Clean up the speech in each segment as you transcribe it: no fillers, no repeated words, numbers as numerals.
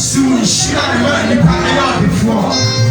Soon she had the money out before.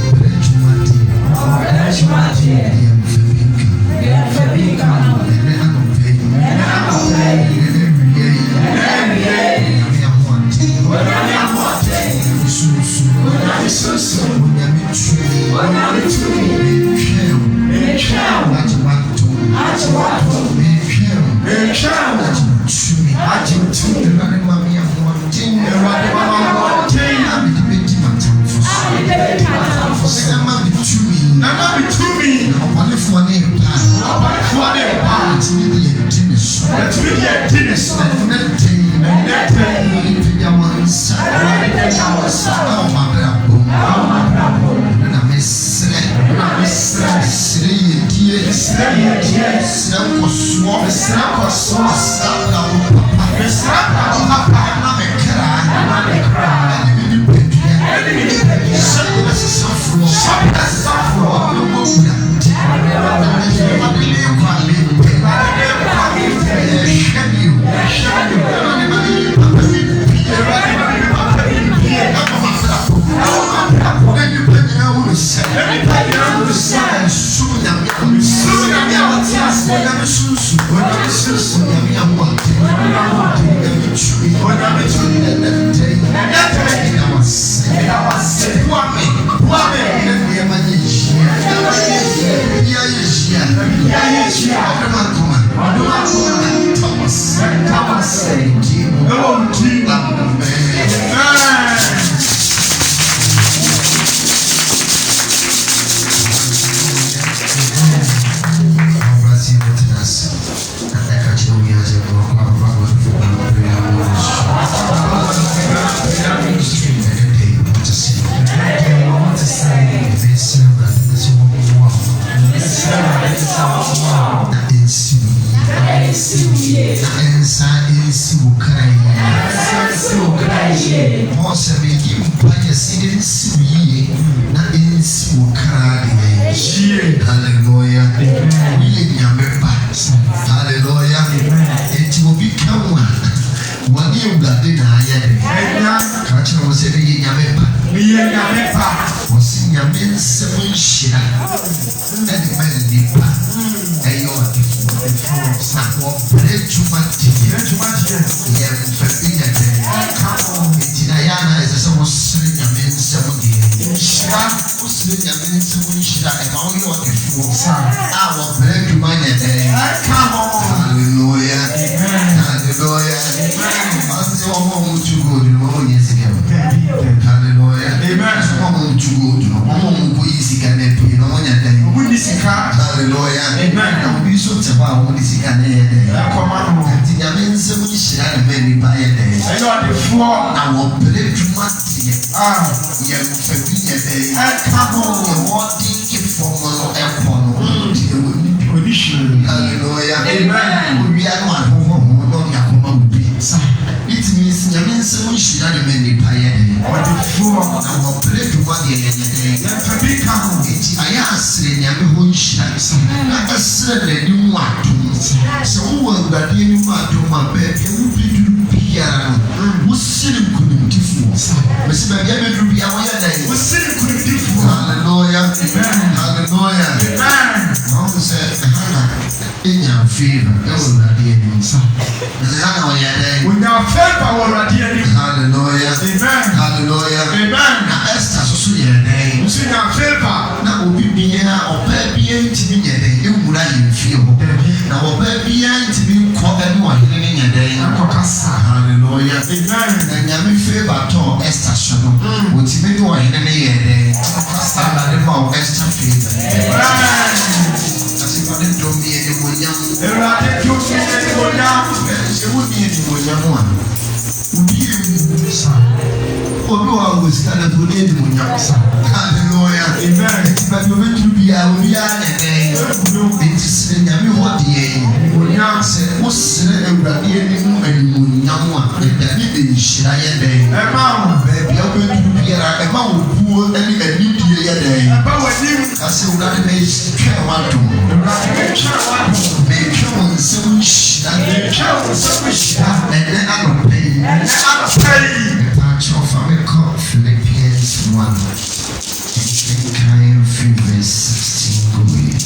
Philippians 1 and kind of verse 16 going.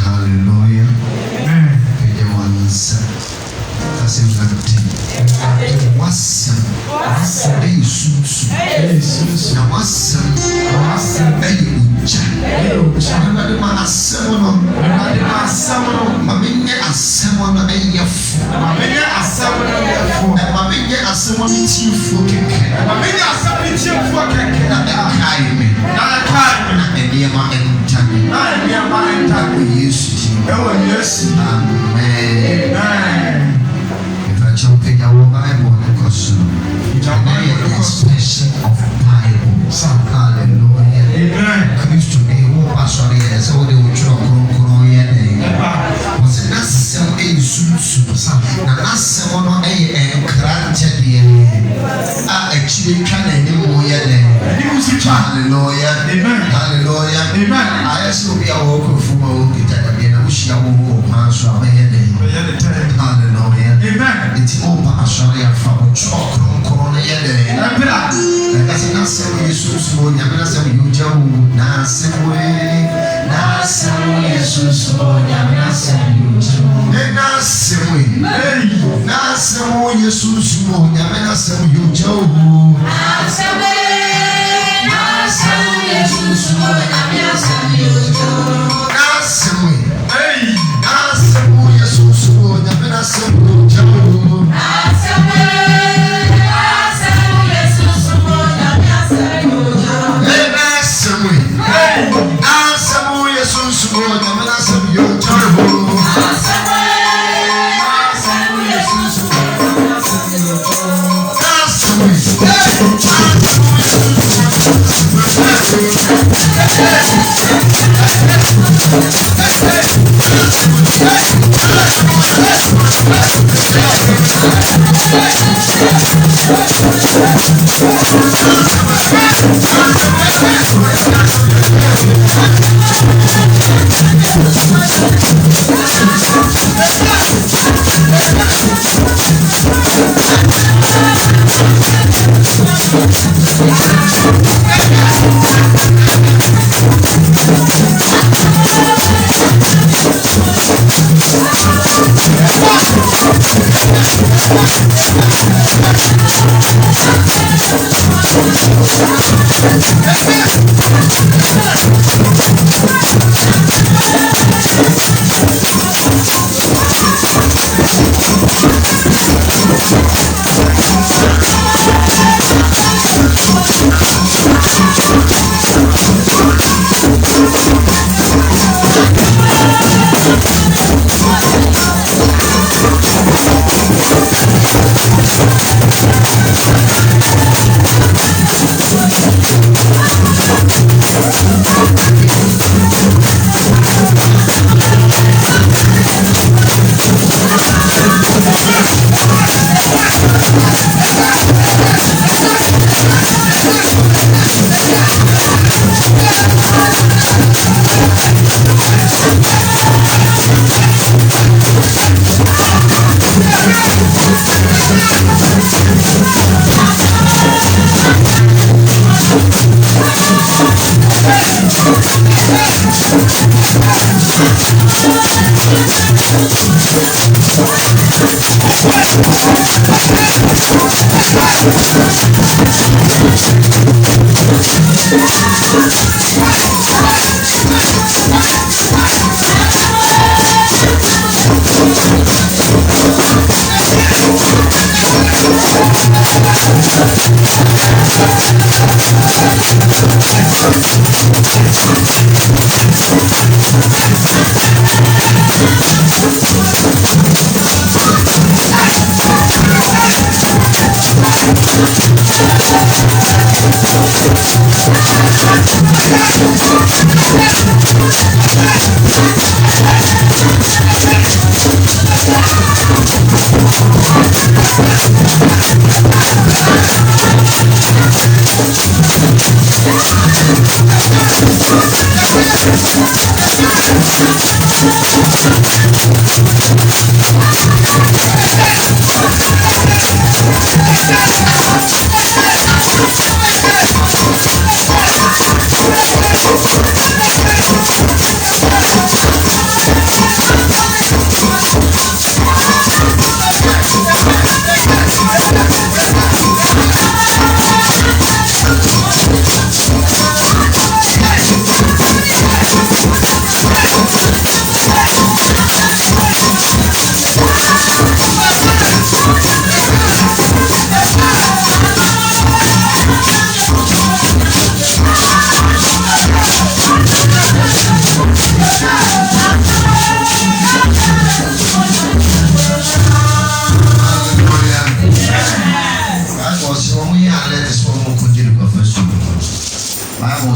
Hallelujah. Amen. Wasam ɛyɛ sunsun na wasam ɛyɛ ugya ɛnade ma asɛm no ma menyɛ asɛm no ɛyɛ fo ma menyɛ asɛm no tiefoɔ kɛkɛ na ɛkae me na nneɛma ɛnta me ɛwɔ Yesu din amen. Jumping our Bible because expression of Bible. Hallelujah. Amen. Christ today, who pastor here, so they will draw was it not some a suit? Now, that's someone a granted actually can anymore yet. Hallelujah. Amen. Hallelujah. Amen. I also be a walk from a walk at the wish I will pass from a hallelujah. Amen. It's over Australia from chalk corner yet. That's not some Jesus for Yamasa, you Joe, Nasa way, Nasa Jesus for Yamasa, you Joe, Nasa way, Nasa Jesus for Yamasa, you Joe, Nasa way, Nasa Jesus for Yamasa, you Joe, Nasa way, Nasa Jesus for Yamasa, you Joe, Nasa way.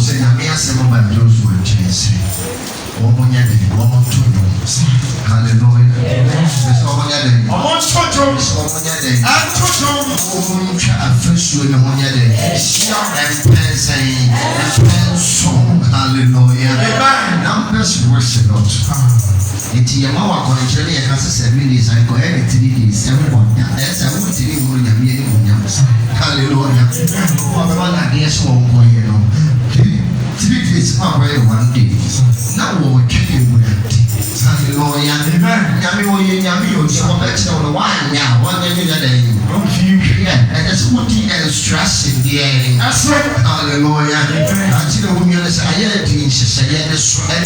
say me asem ba those who are chasing. Omonya de omonto. Hallelujah. Yes, omonya de. Omonto. Omonya de. Antoto. Omonya afresh no omonya de. Hallelujah. Amen. Now let's worship God. Eti yama wa konjele ya kasa 7 days I go ahead 3 days everyone. That's I want to be more than me anyone. Hallelujah. Wa baba na dia so ko ye no. 3 days ma wa 1 day. Na wo twede mu ya. Hallelujah. Amen. Nyame wo ye nyame yo so ba kire wo wa nya wa nya nya dai. Yeah, and that's what the instruction there. Hallelujah. Until the woman is I had to say yes, and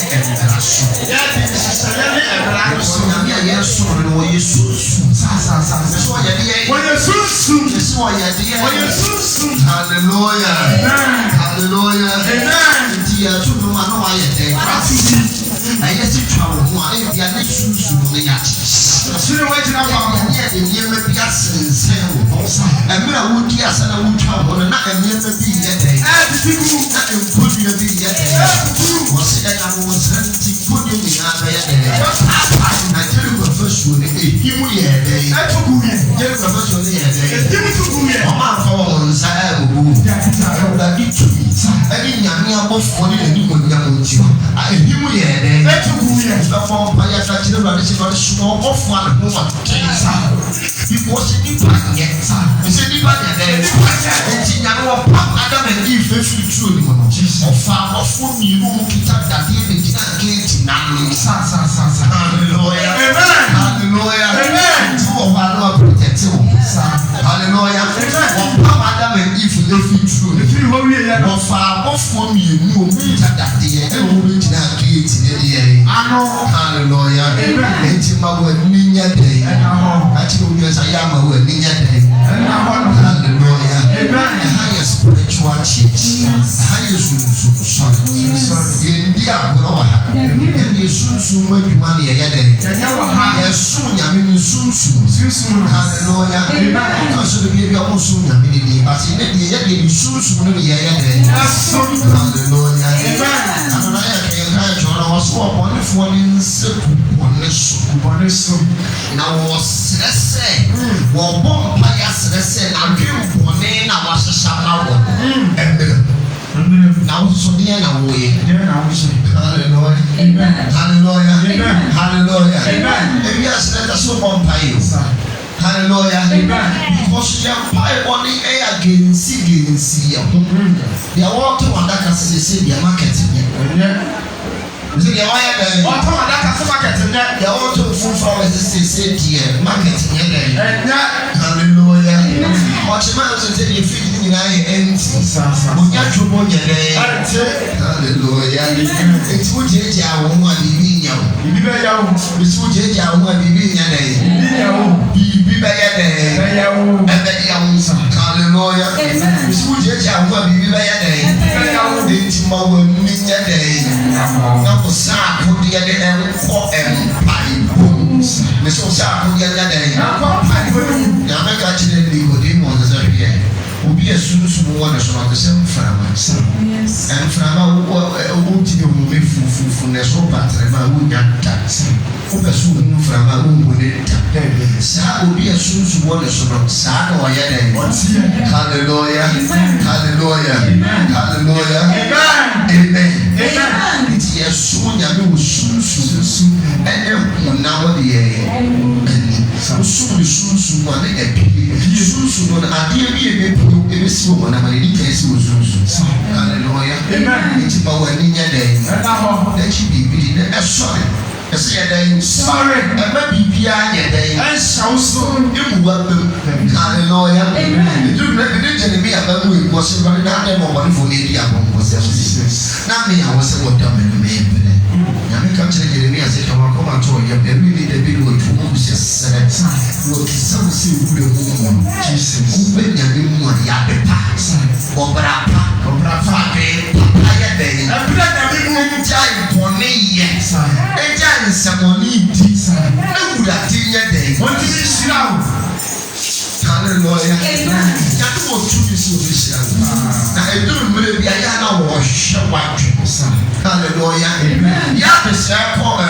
Emira wudi asana wutwa hono na emira bi yede na empodi bi yede wose ya mo santi podi ni aba yede na jere ko fasu ni ehimu yede jere ko fasu ni yede o ma fa won sa ebubu da ditumi eni nyame abofo ni ni mo nyamo nti ehimu yede da fo pa ya ta jere ba ni se ba sumo obofo na mo ma tensa because it is say ni ba de enti nyame wo pam Adam and Eve fefu true ni mo of afọ mi ru kita dade be kita gate na no sa hallelujah amen hallelujah amen to ba no protect you hallelujah wo pam Adam and Eve fefu true ni fi ho wie ya no fa afọ mi ru kita dade e wo be kita gate ni ye ano hallelujah amen enti ma wo ni nya de ati wo bi sa ya ma wo ni nya de hallelujah amen higher spiritual change higher sorry in dia bro ha and sunsun ma dwuma ne ye de ya sun nyame ni sunsun hallelujah amen because the baby am sun nyame ni but in the ye de sunsun no ye de hallelujah amen anona ya ke jona was upon the phone so na was say wo bom pa ya say na dwem bone na was shabla wo now so near na wo ye hallelujah amen hallelujah amen hallelujah amen e bi asere da so bom pa yo hallelujah amen because you pay money against ya they want to wonder say their market they want to market they want to full flowers say dear market hallelujah what man say you feed in empty onya jobo nyere hallelujah it would je awon bibi nya bibi be ya wo it would je awon bibi nya bibi be ya ebe ya wo hallelujah it would je awon bibi be ya enti ma wo ni nya na ko sa ko de ko pai me so sa ko de na ko pai ya me ka chi de ko de mo za ye obi esunusu wo na so na se mframa yes en frama wo ti de mo me fufu na so patre ma wo nya ta o be su no frama wo mo de ta sa obi esunusu wo na so na sa na o ye de hallelujah hallelujah hallelujah amen amen it is so nya me wo sunusu and na wo de ye so sunusu wo na e sunusu no na ade bi e ebesi wo na mali di kesi wo sunusu hallelujah amen it ba wa ni nya de na ho na chi bibi na sorry ese ya de sorry e ba bibi a nya de en shauso emu wa be hallelujah amen du na de je ne bi aba mu e ko se ba na de mo ba ni fo ne di aba mo se na me ya wo se wo da me me ya me ka chere Jeremia se kama koma to ya be bi de bi wo tu mo se se lo ki sa mo se wu le mo Jesus be nya ni mo ya be pa obra pa be pa ya de ni abra na bi mo jai bone ye e jai samoni di e wura ti nya de mo ti shira hallelujah ya to mo tu bi so bi shira na e do mre bi aya na wo hwe what hallelujah. Yabes call I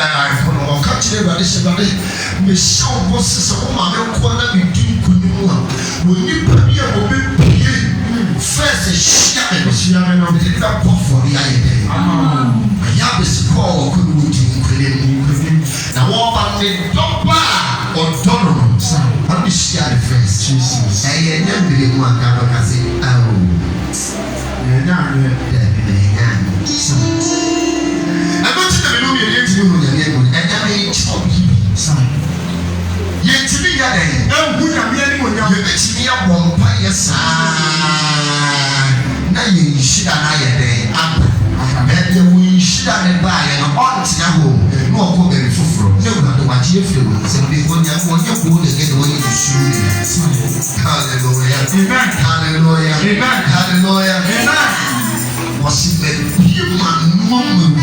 catch the Radishabadi. Michelle was a woman who called me Dunkunua. When you put me a first shaman, she did not pop for the idea. Yabes call couldn't now all the Dopa or Donovan. I'll be shared first. Jesus. I never did one Navacasi. I'm not to the room, and I may chop you. Yet to be a day, no good. I'm getting one. You bet me up one pie aside. Now you should have a day up. And we should have buy an honest home. No go very full. No matter what you feel. So when you want your food again, when you shoot. Hallelujah. Amen. Hallelujah. Amen. Hallelujah. Amen. Was it human moment?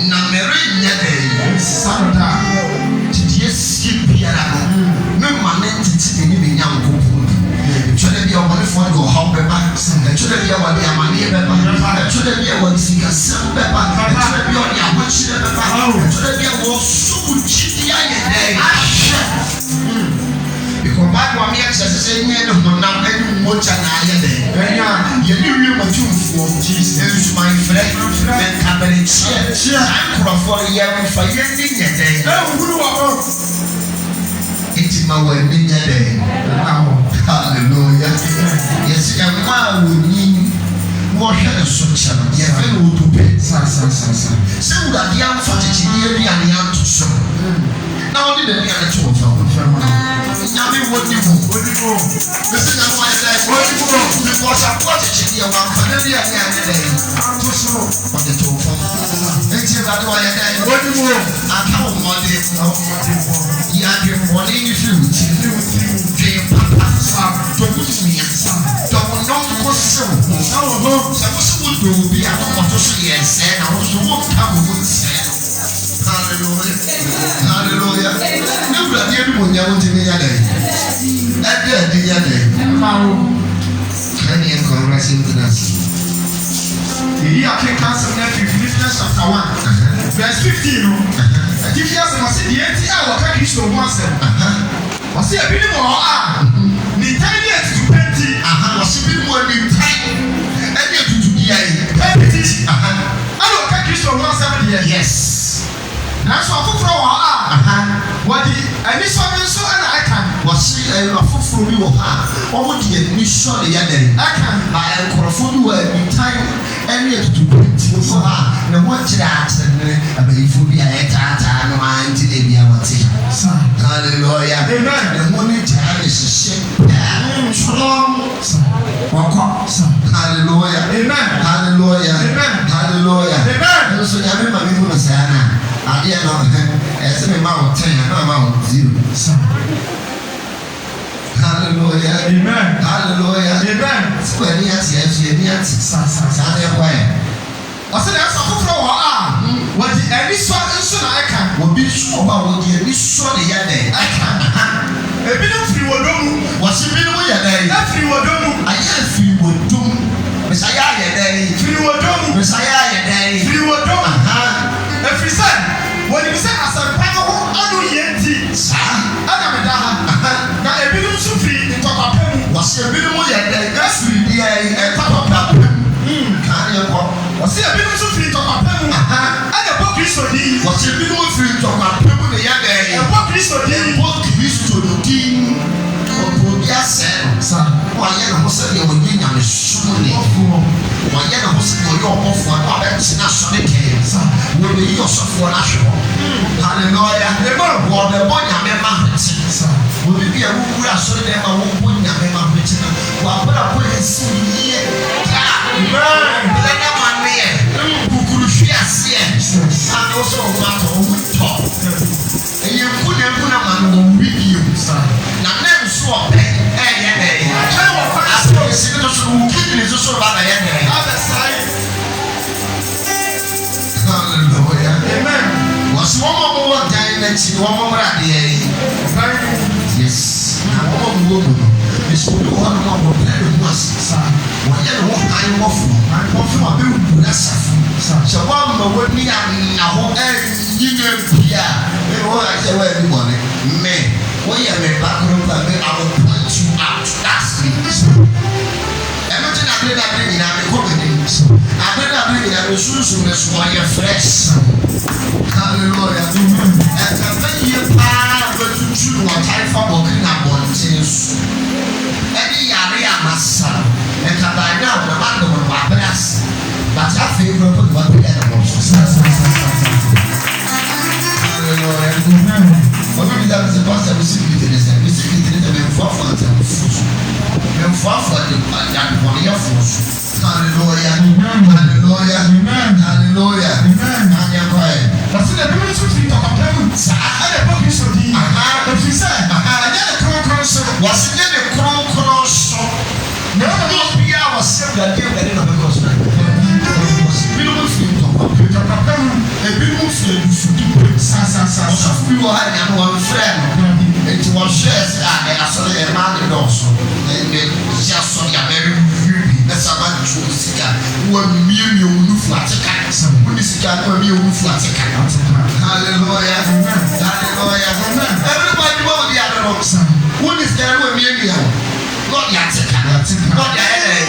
Namering Saturday. Did you skip here? No man entity in young people. Should be a one for go home, should be a one money, should be a one sick, some pepper, should be on your watch, should be a war so cheap day. Because my one is saying, no, not any more than I am. You knew what you for Jesus, my friend, and cabinet chair. I'm for a year for ending a day. It's my wedding day. Hallelujah. Yes, and why would you wash a social? Yes, I will to pay. So that the young footage nearly and the young to show. Now, did the other two of them? Now, what do you want? This is why I said, what do you want? Because I watch it here one for the day. I'm too slow. What the two of them? It's about why I said, what do you want? I can't want it. You have your money in your Papa, don't me don't know what's so. Suppose would be a lot of yes, and I also won't come with said. Hallelujah. Hallelujah. Never did when you want to be a day. At the day. Can you encourage him to us? Here can cancel Philippians chapter 1, verse 15. If you ask us, the empty hour can reach the once. I see a bit more. The tiny to plenty. Was a bit more than time. And yet to be a petty. I don't catch you from 1 years. Yes. That's what for what the initial so and I can was a for you. Or would you mission the other? I can buy a crofon word in time and yet to put it for her. No one to that and if you be a tata, no mind to be our teacher. Hallelujah. Amen. The money to have is a ship. Hallelujah. Amen. Hallelujah. Amen. Hallelujah. Amen. So you remember me from Sana. I didn't know as a amount 10 and amount 0. Hallelujah. Amen. Hallelujah. Amen. Square yes, Sunday quiet. I said that's a flower. What the any son I can will be sure about what the mission the other. I can. A bit of free would do. Was a bit of a day. Free would do. I have free would do. Messiah a day. Free would do. Messiah a day. Free would do. Every son. When you say as a power, I don't yet. Sir, I am a now a bit of free in top of him. Was a bit of a day. That's really a top of him. Was a bit of free top of him. And a book is for thee. Was a bit of free top of him the other day. A book is for thee. What is to the king of Yasen? Son, why you must say you're being a shooting. Why you must say you're off for others in a sonic case. Will be yourself for national. Hallelujah. Never want the boy I remember. Will be a who are so never won't put your memory. Well, but I put it here. Who could fear see? And also, what we talk. And you couldn't put a man with you. Now, never swap. I suppose it's also about the other side. Hallelujah. Amen. Was one more time that you want more at the end. Yes. Now, one woman. It's good. one more was one year I'm off from a bill that's so one more me and a whole you know I say where you want it me when you have a background I will point you out that's it everything I bring in I'm coming I bring in I'm soon as why you're fresh hallelujah and when you are going to choose what type of working about any area massa and by now the man of my brass but I feel good what the animals hallelujah what we that is the pastor we see it is and for the one year force hallelujah hallelujah hallelujah but see the people to talk about I the book is so deep if you say was it the cross no be our self that gave the because was beautiful film to talk about a beautiful film so people had one friend it was shares and so the man also and just so the very that's about to see one million flat when is one million flat hallelujah hallelujah everybody know the other box when is there 1 million not yet not yet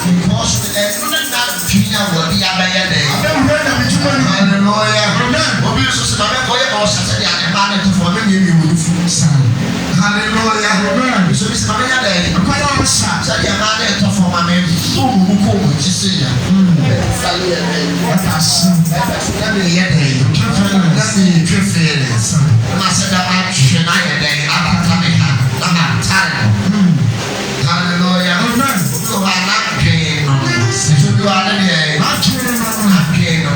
because that junior will be a day hallelujah obi so se na ko ye o se ya e ma na to for me you will hallelujah so se na ya day ko ya o sa ya ma na to for ma me so mu ko mu ji se ya sale ya day that's na me ya day that's the preference na se da ma hwe na ya day abata me ha na tare hallelujah so na ke no se you are there okay no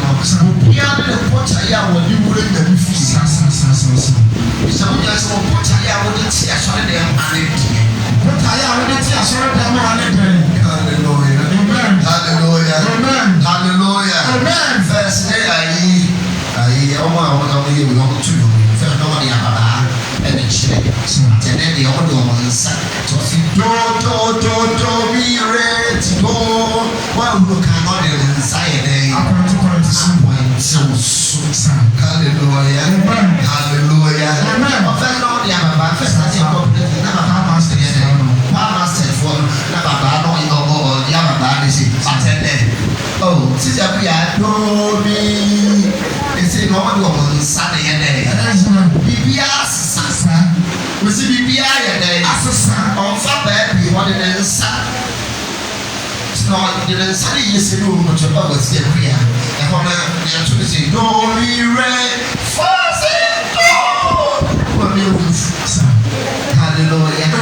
we are the porta ya wo di wure na bi fi so we are so porta ya wo di ti asore de ane porta ya wo di ti asore de ane hallelujah hallelujah hallelujah amen verse 8 ayi o ma o ye wo ko tu fe no ma ya baba e be chire tene de o do mo nsa to si do mi re ti go wa wo ka no de nsa ye de hallelujah hallelujah first Lord ya baba first na na baba master ye master for na baba no ya baba de si attend oh si ya bia do mi ese no ma do mo nsa de ye de bibia sasa we si bibia ye de asasa on fa ba bi wo de nsa no the sari yesi no mo to ba si akria e ho na ya to say do mi re fa si do wo mi wo hallelujah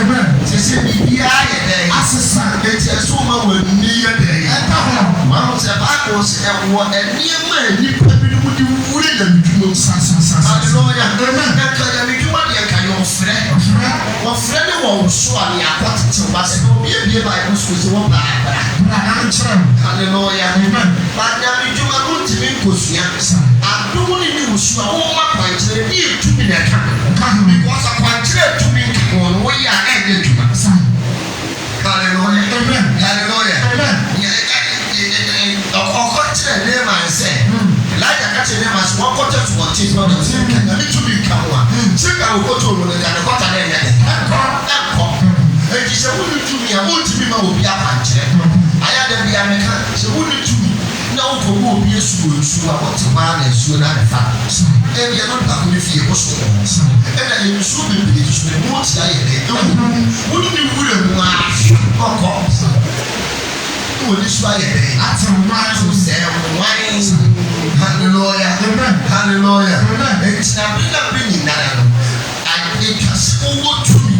se bibia ye de asesa e ti so ma wo ni ye de e ta ho ma ho se ba ko se e wo eni ma ni pa bi mu di wure na bidwuma hallelujah e ka ya bidwuma de ka yo frɛ ne wo so a ne akwatete ba se no bie ba e so se wo ba hallelujah but na bidwuma no timi nkosua adomu ni wusu a wo ma kwankyere ni etumi na ka because akwankyere etumi nka wo ya e de tuma hallelujah hallelujah ọkọ̀tẹ̀rẹ̀ ní ẹ̀ma ẹ̀sẹ̀ láyà kàtẹ̀ ní ẹ̀ma ẹ̀sẹ̀ wọ́n kọ́tẹ̀ tó wọ́n ti tọ́ ọ̀dọ̀ sí kẹ̀kẹ́ ní túbí nǹkan wa tí ká òkòtò òmùnà ìdáná kọ́tà ní ẹ̀yẹ ẹ̀kọ́ èjì sẹ́ wọ́n ní túbí yà wọ́n ti bí ma òbí àpàǹkyẹ́ ayáde bí amẹ́ká sẹ́ wọ́n ní túbí náà wọ́n kọ́ wọ́n òbí esu osu a wọ́n ti máa nà esuo náà nìfa ẹ̀mí ẹ̀ lọ́dún kàkó ní fi èkó so ẹ̀nà esu bèbè esu ẹ̀ wọ́n ti ayẹ dẹ̀ wọ́n ní wúlò mu ọkọ̀ wọ́n ní sọ ayẹ dẹ̀ àti wọ́n sẹ́ wọ́n hallelujah hallelujah ẹ̀kyinà bí náà bí nyinaa no àyẹ̀kasí owó túmí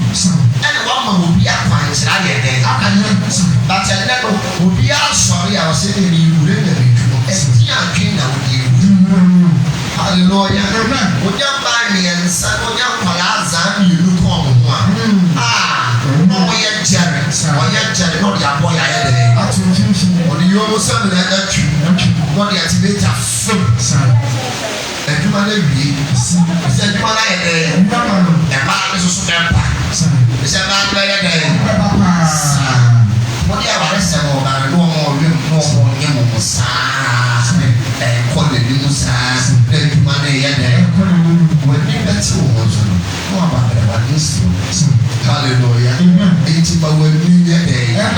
ẹ̀nà wọ́n ma òbí akwankyerẹ́ ayẹ dẹ̀ akanyẹ bàtà ẹ̀nà no òbí asọ̀rọ̀ yà ọ̀sẹ̀ ní ìwúrẹ́ nà ìdúró ẹ̀dín àdwìn nà òbí ewu hallelujah ọ̀nyá mbà mìẹ̀nsa ọ̀nyá nkwalá azaa mìínú kọ́ ọ̀mù a ọ̀yẹ jẹrẹ náà ọ̀dì abọ́ yà ayẹ dẹ̀ ọ̀dì yóò mú sẹ́mi náà ẹ̀tù ọ̀dì ẹ̀tì bẹ́tà fún ẹ̀dwuma náà wie ẹ̀dwuma náà yẹ dẹ̀ ẹ̀ma ní soso bẹ́ẹ̀ pa. They say, man, play again. What do you have to say about no more room, no more game of Musa? Call the Musa, play money again. When you get to no about the one is hallelujah. It's about when you get there.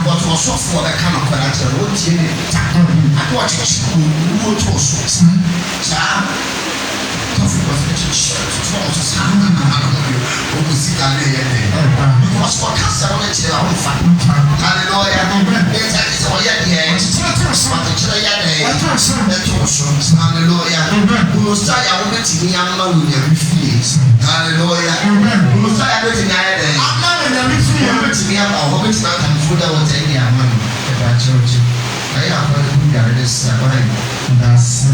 What was so for the kind of character? What did you I watch it. What was so? Coffee was a shirt. Because for cancer, on it, hallelujah. It's all yet. Hallelujah. We will start our meeting. I'm not with your feelings. Hallelujah. We will start our meeting. I'm not with your feelings. We have our hobbies now and food out of any amount of our church. I have a good this. That's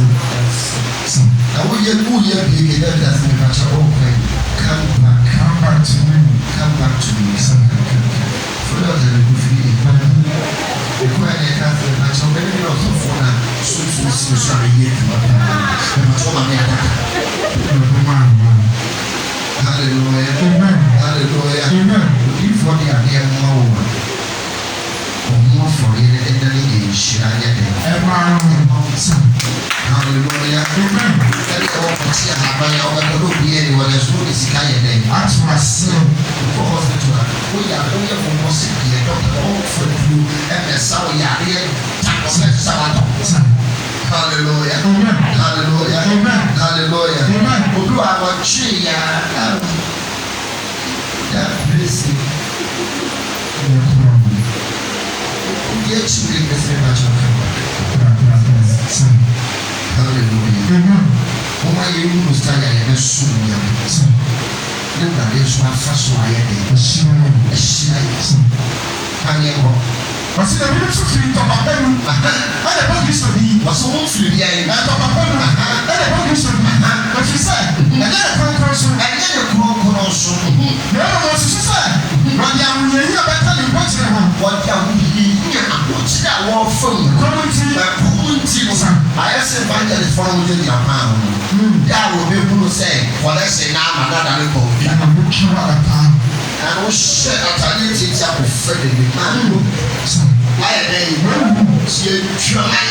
I will yet move your baby that doesn't match all pain. Come back to me. Come back to me. For those that are good feeling. The quiet Catholic match so many of the phone. So sorry yet. Hallelujah. Hallelujah. If what they are there more for it and then hallelujah. That is all for see how I will be anyone as soon as I can. As myself, for hospital, we are going to possibly a doctor for you and the Saudi Arabia. Hallelujah. Hallelujah. Hallelujah. We do have a tree. Blessing. Yes, we can say much of hallelujah. Why you must tell you soon? Never is my first way. A shine. What's the beautiful thing of a pen? I don't used to be was so free. I don't used to be. But she said, and then a concourse, and then a concourse. The other was to say, when you are here, better than what's the home. What can we hear? What's that war from? I asked if I get it from within your pound. That will be able to say, well, let's say now, my dad and go. And we share a talent up with Freddie. I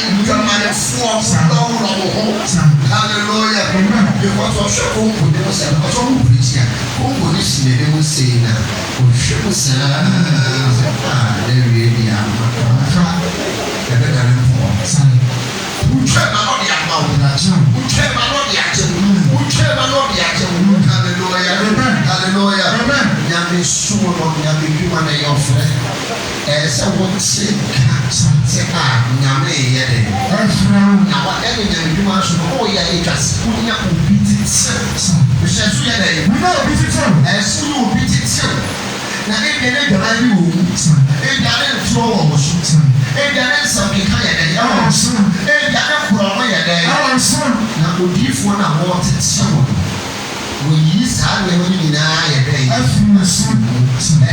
am trying to force hallelujah. Because of Shako, they will say, what's wrong with this here? Who will listen? They will say, now, she will say, they really are who tell my Lord the amount, who tell my Lord the action, who tell my Lord the action, hallelujah, hallelujah. Yami sumo, yami human a your friend. As I would say, Yami, now whatever you want to know, yeah, just putting up with beating cells. We shall see a we know beating cells, as you beating cells. Now, if you need to have you, if you are in flow, if you are in something kind of day, if you are from a day, now would you for a water someone? We use how we in a day, and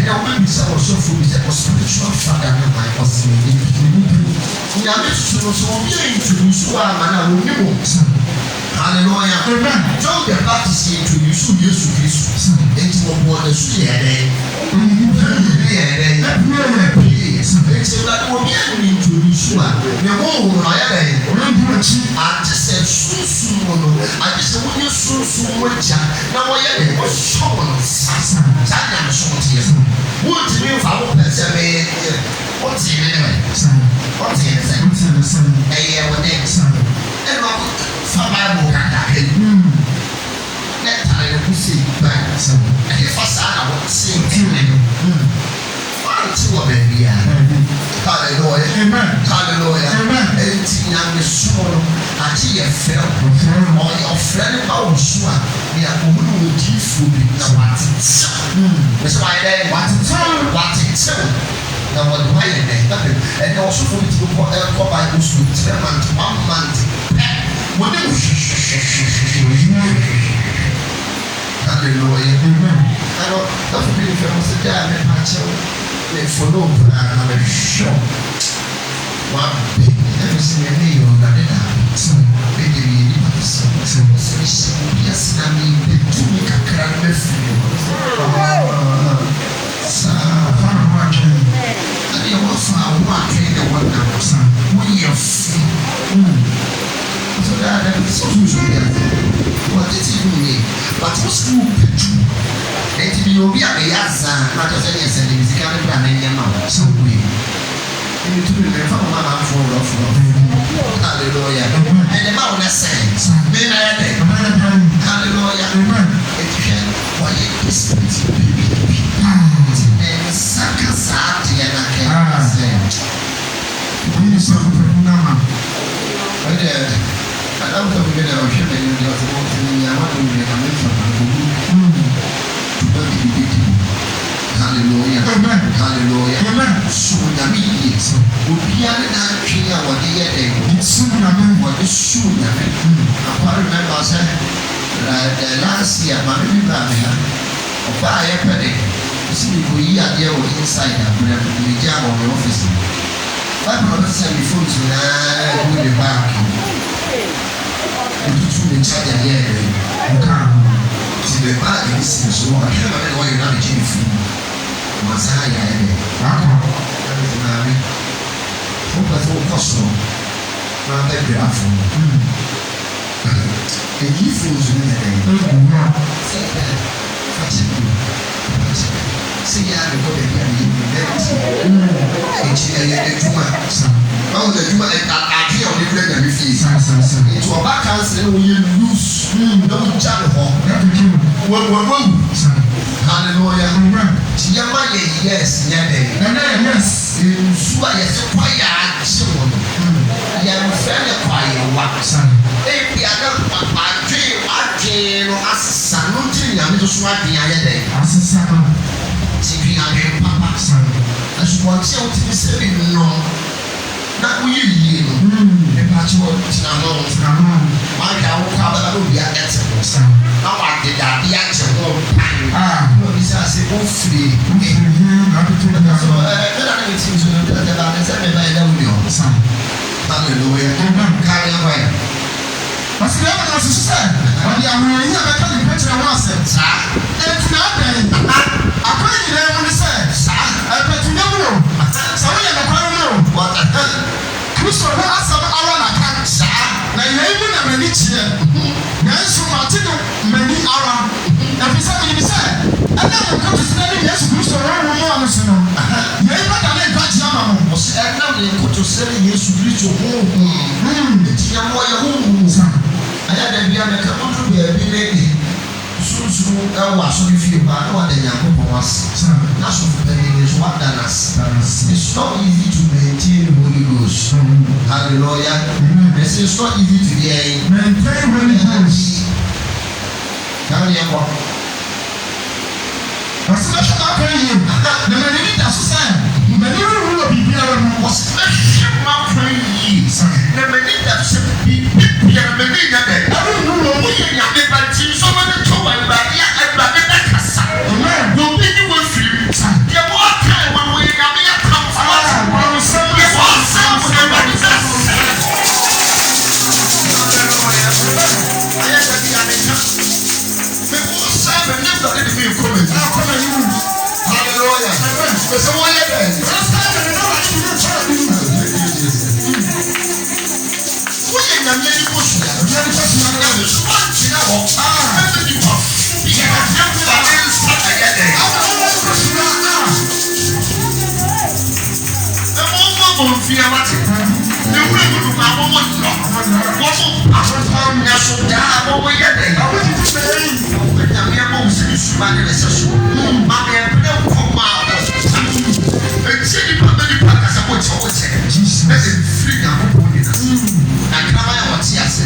there will be some also food that was spiritual father of my possibility. We are so introduced to our man and women. Hallelujah. John the Baptist introduced Jesus Christ into what the Sunday. It's like what we are introduced to. The whole day. I just said soon. I just said when you soon. Now I am a shower. I'm short here. What do you have? What's it anyway? What's it? I am next. Bible let I see back. And if I said I would sing, hallelujah, hallelujah, hallelujah. 18 young ati yɛ fɛ ɔfrɛ ne ba wɔ so a ne akɔmu no wɔ diifo bi na watetew ɛsɛ wayɛ dɛ watetew na wɔde wayɛ dɛ ɛnɛ ɔsofo bi ti kɔ bible school ti bɛ mante 1 month pɛ wɔde mo hallelujah ɛnɔ dɔfo bi ne fɛ mo sɛ gya a mɛpa kyɛw ne fɔlɔ mpira na mɛhwɛ wabe ɛfisi na ɛne yɛ ɔdade na ɛde yɛ nipa sɛ ɛhyɛ obi ase na me bɛtumi kakra no bɛfiri saa fara ho atwene ɛne ɛwɔ fa ho atwene ne wɔnam woyɛ fi so that that is so usual what it is doing but what's the picture it be obi a bɛyɛ asa na kyerɛ sɛ ne yɛ sɛ ne sika ne bra na ɛnyɛ ma wo sɛ woe ɛne tumi ne fa mo ma fo hallelujah and the man will say me na yɛ dɛ hallelujah ɛtwɛ wɔyɛ spirit and saka saa deɛ na kɛ sɛ obi sɛ ɔfɛ na ma ɛdɛ adam ka bi na ɔhwɛ na yɛ deɛ ɔtɔ ɔtɔ ya ma no yɛ ka me fa ko tuba bi hallelujah hallelujah so nyame yie obiara na atwe a wɔde yɛ dɛ so nyame wɔde so nyame I remember sɛ the last year ma me ba me ha ɔbaa yɛ pɛ de si mi ko yi adeɛ wɔ inside abirɛ mi gya wɔ mi office bible ɔbɛ sɛ mi phone to na ɛgu ne back etutu ne charger yɛ nka ti bɛ baa yɛ si so wɔ ahwɛ ma ne wɔyɛ na me gye ne fi masaya yɛ dɛ maame wopɛ sɛ wokɔ soro na bɛbrɛ afo ɛyi fos no yɛ dɛ sɛ sɛ yɛ ade kɔ baabi a yɛnti ɛkyi ɛyɛ adwuma ɔwo na adwuma ade a wɔde brɛ nyame fie nti ɔba kansere na woyɛ lus na wogya ne hɔ wawu hallelujah ti yɛ ma yɛ yes nyɛ dɛ nsu a yɛsɛ kwa yɛ agye wɔ no yɛmfrɛ ne kwa yɛ wa ebi ada adwee no asesa no nti nyame to so adwee ayɛ dɛ asesa no ti dwi adwee papa asubɔnten a wotumi sɛ bi nnɔm na woyɛ yie no nipa kye wɔ tena no wahwɛ awokɔ abɛba na obi ɛte ho na wade dade akyɛ ho pan na obi sɛ ase wofiri ɛna ne metim so no dade sɛ meba yɛda wodi hɔ hallelujah kane hɔ ɛ ɔsɛ yɛ mana susu sɛ ɔde ahoɔyi a bɛka ne pɛkyerɛ ho asɛm saa ɛntina adɛn akɔyɛ nyinaa mu ne sɛ saa ɛpɛtunya mu no sɛ woyɛ nokware mu kristo ho asɛm awa naka saa na yɛi mu na m'ani kyeɛ nanso mate no m'ani awa ɛfiri sɛ menim sɛ ɛnɛ mo nkoto sena ne yesu kristo wɔwo mu a no so no yɛi bɛda ne nkwagye ama mo ɔsɛ ɛnam ne nkoto sɛ ne yesu kristo honhom nti yɛmmɔ yɛ honhom ɛyɛ da bia mɛka modo baabi ne sunsun ɛwɔ asɔre fie paa na wada nyankopɔn ase na asɔfo panyin so wada n'ase it's not easy to maintain Holy Ghost hallelujah it's not easy to maintain Holy Ghost kan yɛ kɔ ɔsɛ mɛhwɛ n'akɔ yie na m'ani da so sɛ m'ani wuwu wɔ biribiara mu ɔsɛ mɛhwɛ m'akɔ yie na m'ani da so sɛ biribiara m'ani nya dɛ ɛno nu wɔ mu yɛ nyame ba nti nsɔmɔ ne to wɔ awurade a awurade bɛ kasa na obi ni wɔ firi deɛ wɔɔkae wɔ no yɛ nyame yɛ tamfo deɛ wɔɔsɛm wɔ awurade sɛ ayɛ sɛ bi a meka mekɔɔsɛ bɛne awurade de me nkɔmɛ hallelujah pɛsɛ wɔyɛ dɛ woyɛ nyame ani kɔ sua nyame so woagyina hɔ ɛbɛ ni hɔ yɛkɛfa ne nsa ɛyɛ dɛ ɛmɔmmɔ mfia wate ne wura mu no ma wɔmɔ nnɔ wɔmɔ ahopɔn nyɛ so daa wɔmɔ yɛ dɛ nyame ɛmɔ wo sɛ ne suma ne ne sɛ so ma me ɛbrɛ nkɔma a ɛkyɛ nipa bɛ nipa kasa wokyɛ na ɛmfiri nyankopɔn nyina na krama yɛ wɔte ase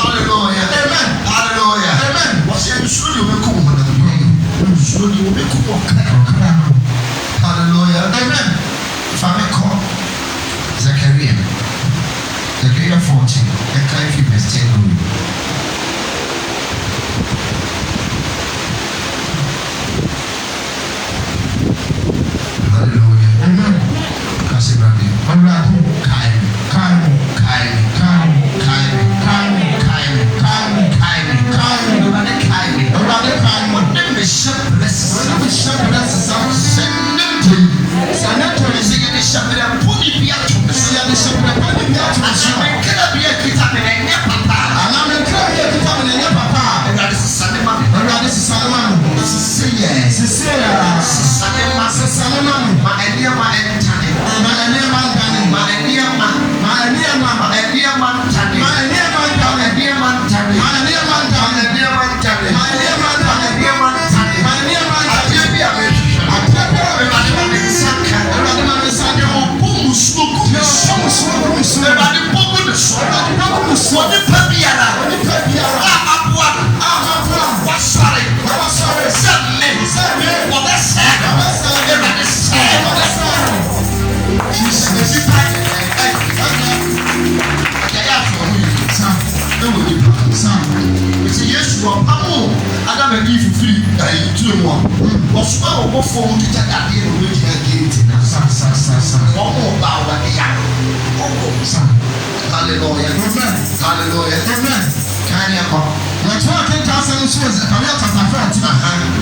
Hallelujah. Amen. Hallelujah. Amen. What's your story? Hallelujah. Amen. If I may call Zechariah 14, and can you verse 10? Hallelujah. Amen. Kasi Rabbi. Hallelujah. Hallelujah. Amen. Can you come? Let's walk in Castle Suez. Can you come to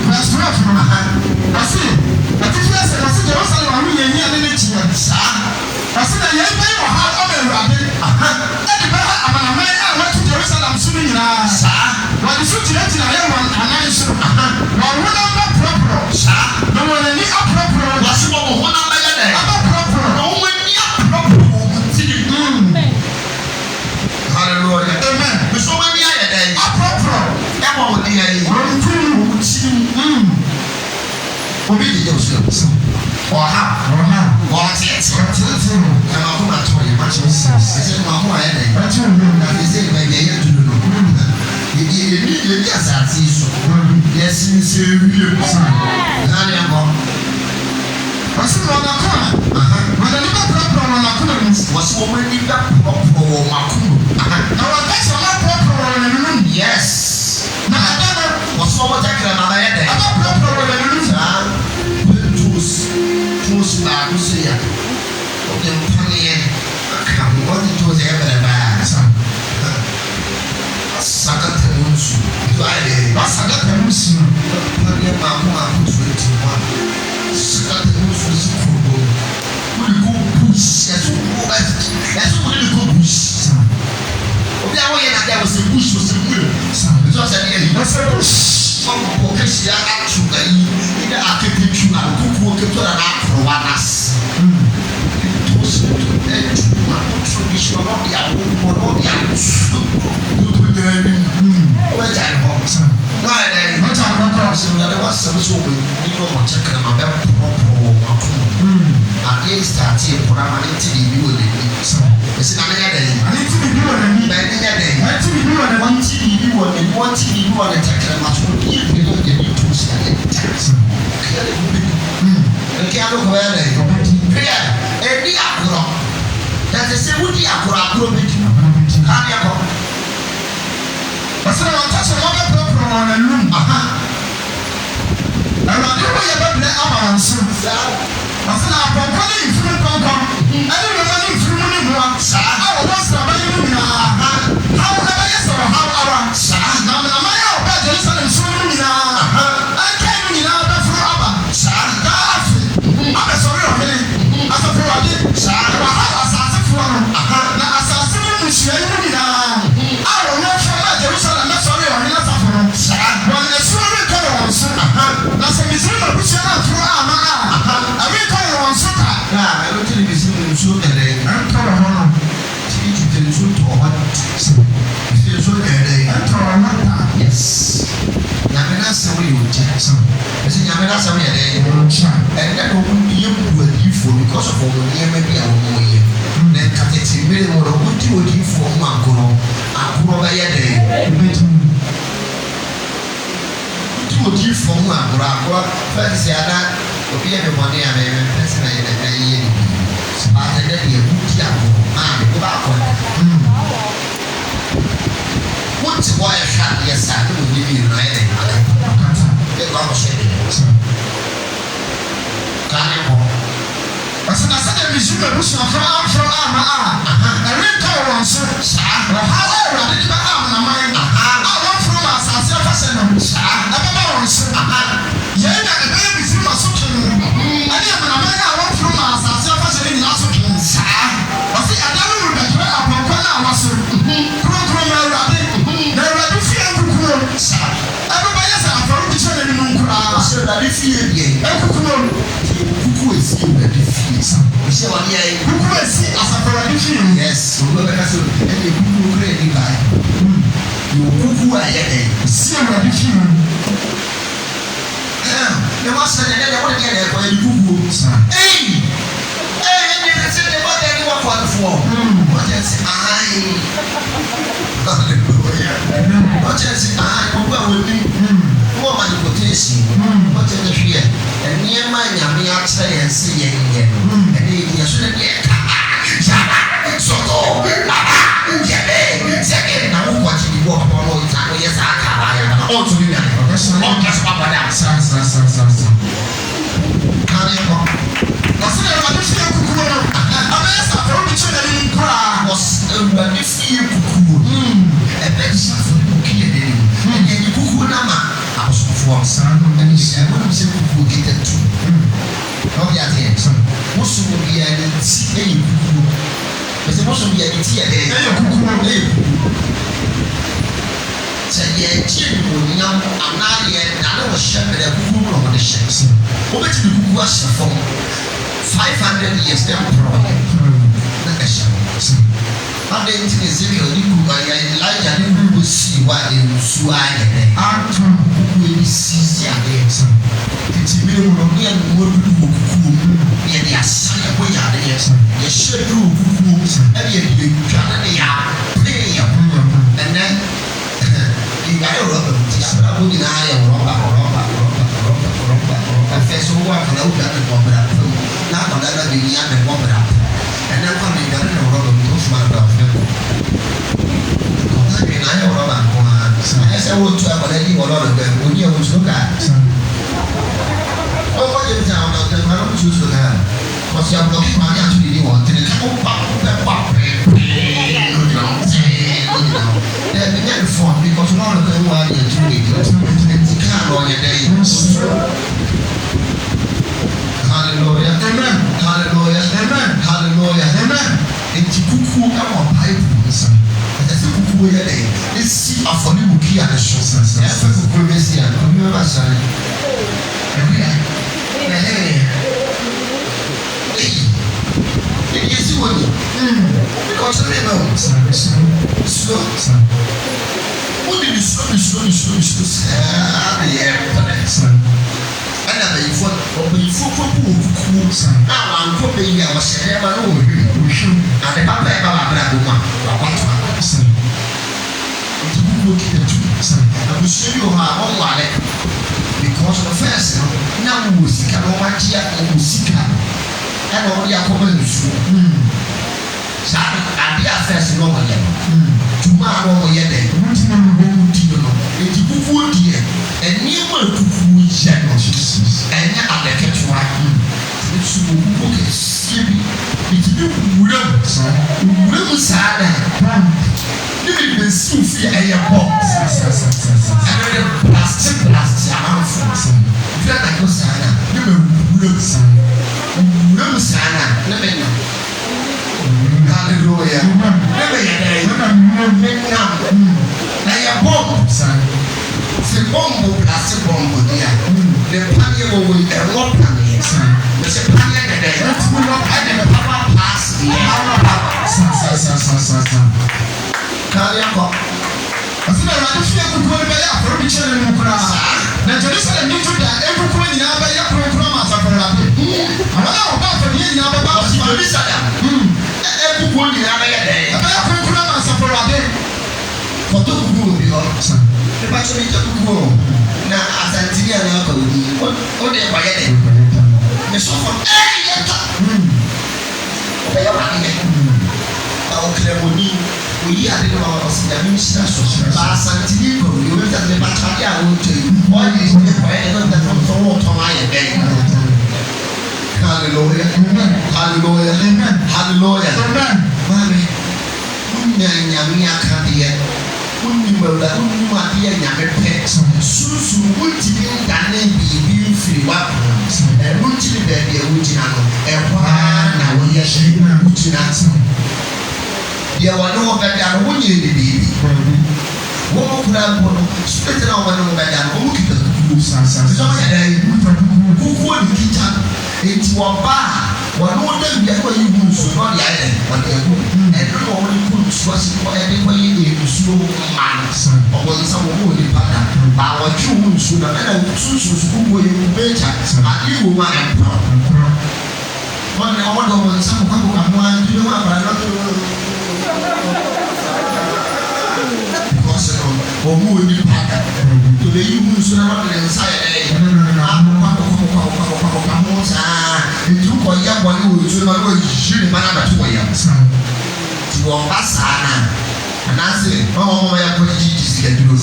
Let's walk from I see. I think yes, I see Jerusalem. I'm here in the church. I see that you're paying for how I'm ready. I went to Jerusalem soon. When you shoot it, I am one and I should. No one of the proper. No one any appropriate. What's one of the proper? No one near proper. Hallelujah. Amen. So many are appropriate. Ever the obey yourselves. Or how? What it? And I'm going to tell you much. I said, my boy, I say, maybe I do know. Yes, I see so. Yes, you see, you what's the one when I never proper on my coolness was woman in that proper or my cool. Now, that's a lot proper on the room. Yes. Now, I never was so much like another day. I'm not proper on the room. Tools back to see ya. Okay, come what it was ever bad. Sakatamusu. Sakatamusu. Mama, 21. Sakatamusu is cool. We go push. That's what we go push. Okay, I want that was a push was a good. It was a push. Some occasion actually in the architecture and cook work to an art for one us. It was traditional of the old or the there was some sort of check about at least I see a program to be doing it. It's another day. I need to be doing it. I need to be doing it. One TV you want and one TV you want to check them out. You don't get you to see it. The candle where they go. Prayer. Every acro. That's the same with the acro. Can you go? I said, I'll touch another program on a room. I'm not doing a better answer. I said, I'm calling from Concord. I don't know from anyone. I was not doing however, yes, or however. Now, my own Jerusalem soon. I came in out of rubber. I'm sorry, I'm a project. Assassin for now, assassin is sharing. I don't know from Jerusalem. I'm sorry, I'm not suffering. When the story comes, that's a miserable picture of I mean, I don't think it's in the show that I'm coming home. Teach you to the show to what? Still so that I'm talking. Yes. Yamina Sawi, Jackson. I said, Yamina Sawi, and that will be you with you for because of our near maybe our way. Then Catechin Million or what you would for Mancono, Akuro by a day. Two deep for Mancono, first Yana, be everybody and a person and a year. I had a good what's why I can't yes, I will give you right. I said, I resume a bush from Ama. I read once, however, I did not have my mind. I want from us as a person. I never once. Yea, I never see my suction. I never want from us as a person in last week. I see, I never remember upon Kona was everybody has a foundation in Munkura. So that if you who is in the defeat, so who is as a foundation? Yes, who has any who really like you who are a similar defeat. The master and I want to get there for you. Hey, and you said about anyone for what is what is what manipulation, what is the fear, and near my yammy outside and see it, and you shouldn't get so second, now what you walk on all the time, yes, I can all to be that's what I from 500 years them I didn't Ezekiel, Elijah didn't see why they will swine and see it's a million of me and more people and they are such a way out there. They should do and you pay and then you got a rubber. I put in I first of all, I can open the bomb up. Now, I'm not going to bomb up. And then when they got in a rubber, those my dog. I know rubber. I said, I want to have a lady or other than when you was look at. Oh, what is down? I don't choose to have. What's your block? I actually want to pop. Then began to form because none of them were to can't on your day. Hallelujah. Amen. Hallelujah. Amen. Hallelujah. Amen. Enti kuku ama pipe nsa. Ese kuku ye dey. Esi afoni buki ade so. Ese kuku besi an. Obi ma sare. Esi woni. Because me no. So. What did you so? Yeah. And I may for now I'm probably I was never know. And the papa I will show you how own wallet because the first now music and all my dear music and all your common and the first normal tomorrow yet it's good dear and you will to generous and now the catch one. It's you didn't see a box and plastic amounts. If you're like Osana, you will Sana, hallelujah. The bomb, plastic bomb, the panel will a lot of the panel that I never pass the I think I ran to go by a provision in Mukra. Now, Jerusalem, you took that every point in our program as a program. I don't know about the ne ba so me jakuko na asantini ana ka odi o de ba ye de me so for yeta o be ya ba ni o kremoni o yi ade no o si ya mi sira so ba asantini ko yo me ta me ba ta ya o te o yi ne ba ye no da so o to ma ye de hallelujah hallelujah hallelujah mami nyame akadeɛ wonnim awura wonnim adeɛ nyame pɛ sunsun wontimi ndane biribi mfiri w'akoma ɛno nkyiri baabi a wogyina no ɛhɔ na woyɛ hyɛ wogyina deɛ wɔne wo bɛda no wonyɛ ne biribi wɔn kura mpo no sopɛte na wɔne wo bɛda no wɔn kita kukuo sɛ wɔyɛ dɛ kukuo ne kita enti wɔba a wɔne wo da bia no wɔyɛ gu nsuo na ɔde ayɛ dɛ ɔde agu ɛno na wɔne kɔ nsuo ase ɛde kɔyɛ nsuo ma no ɔbɔnsa wɔ mu wɔ nipa da ba wɔtwe wo nsuo na ɛna sunsun kukuo yɛ kubɛkya ade wɔ mu a ɛmporɔ wɔne ɔmɔde ɔbɔnsa mo kakɔ ka ho a ndwene ho abara no because ɔmo wɔ nipa da to bɛ yi wo nsuo na wɔde ne nsa yɛ dɛ akɔkɔkɔkɔkɔkɔkɔ ho saa etu kɔ yɛ bɔne wɔ nsuo na wɔde yi ne ba na abɛto wɔ yam ti wɔn ba saa na anaasɛ ɔmo yɛ kɔ gyigyi sika duro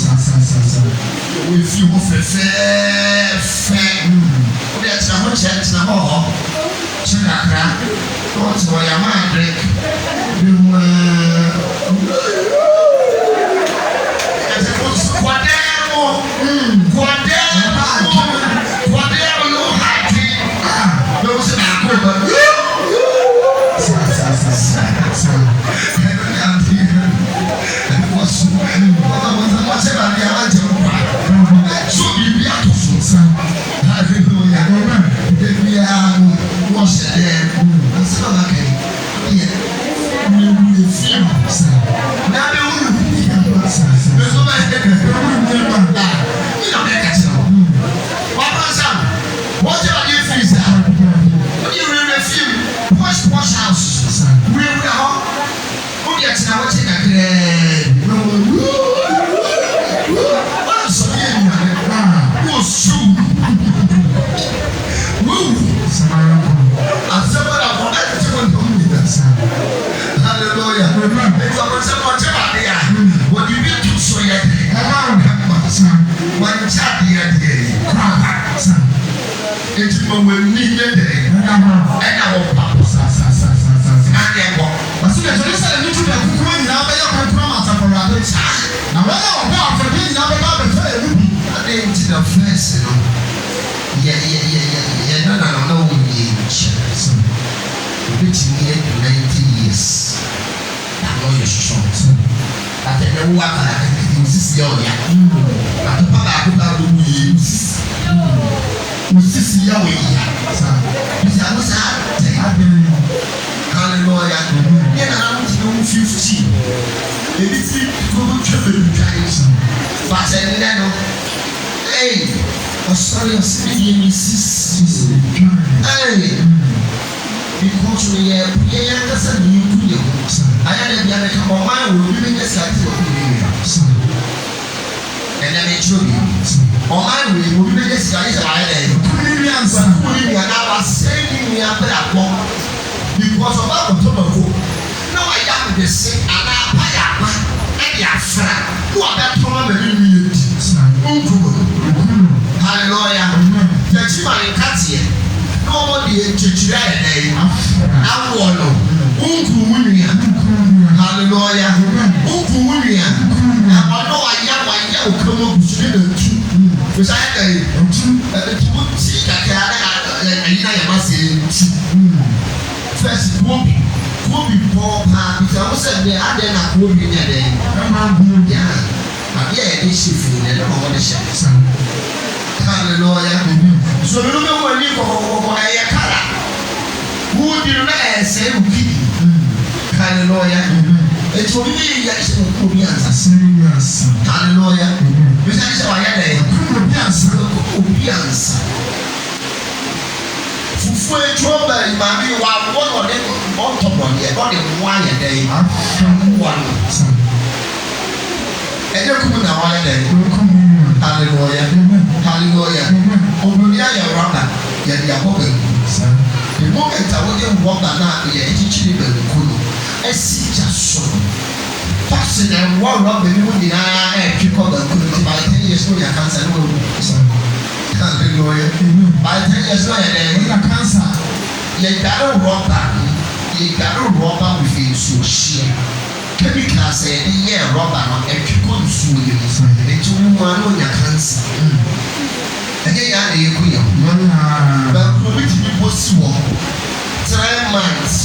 wofi ho fɛfɛɛfɛ wode ɛtena ho kyerɛ tena hɔ hɔ kyɛ kakra na wɔte wɔ yama adrek bi mu ɛsɛ wosi kɔdɛɛ mo kɔdɛɛ no hati na wosi na akɔ ba wɔsɛ baabi a wagye nkwa so biribi ato so hallelujah ebiara no wɔhyɛ dɛ asɛ na maka yi yɛ wuli fiem na bɛwuru bɛso bɛyɛ nyina bɛka kyerɛ wo wabansa wɔgye adeɛ firi saa wode wurewura fiem posh house wurewura hɔ wode ɛtena wɔkye kakraa hallelujah it's about something there what you need to so yet around one chat here it's when needed and our papa and but so that you said you to the coin now by your promise for rather now when our for being now about the into the first yeah no which near 90 years. I know you're strong. But I know what I can use your ya. But the father could have to use. Mrs. Yahweh. Is that was hallelujah. Then I'm 15. Maybe 3 good guys. But I know. Hey, sorry, I'm speaking. Hey. Because we are just a new video. I had a young man who will be a slightly and then it should be. Or I will be a slightly and I was saving me after that one because of our tobacco. No, I am the same and I pay and your friend who are that problem. Hallelujah. The Chiman Katia. Nobody engineer Awolo, Unkuya, hallelujah, Unkuya, and I know I am come up to the two, which I see that I must say, first, won't be poor, because I was at the other and won't be there. Yeah, but yeah, this is the all the shots. Hallelujah. So you know when you go a color. Who did not say hallelujah. It will be yes, hallelujah. Besides, I had a obedience. For a trouble, Mammy, one of them on top of the body, 1 a day. One. ɛnyɛ kum na wɔyɛ dɛ hallelujah hallelujah obroni ayɛ rɔba yɛde abɔ bɛnku the moment a wɔde rɔba na yɛ akyikyiri bɛnku no ɛsi gya so pɔsi na ɛwɔ rɔba ne mu nyinaa ɛtwi kɔ bɛnku no ti ba ɛtɛ yɛ so yɛ kansa ne wɔwu hallelujah by the time yɛ so yɛ dɛ yɛ kansa yɛ dare rɔba with nsuo hyia chemicals yɛde yɛ rɔba no ɛtwi kɔ nsuo yɛ mu nti wɔn mu ano nya kansa ɛnyɛ yɛ ana yɛ kuya bɛnku bi ti bi bɔ si wɔ 3 months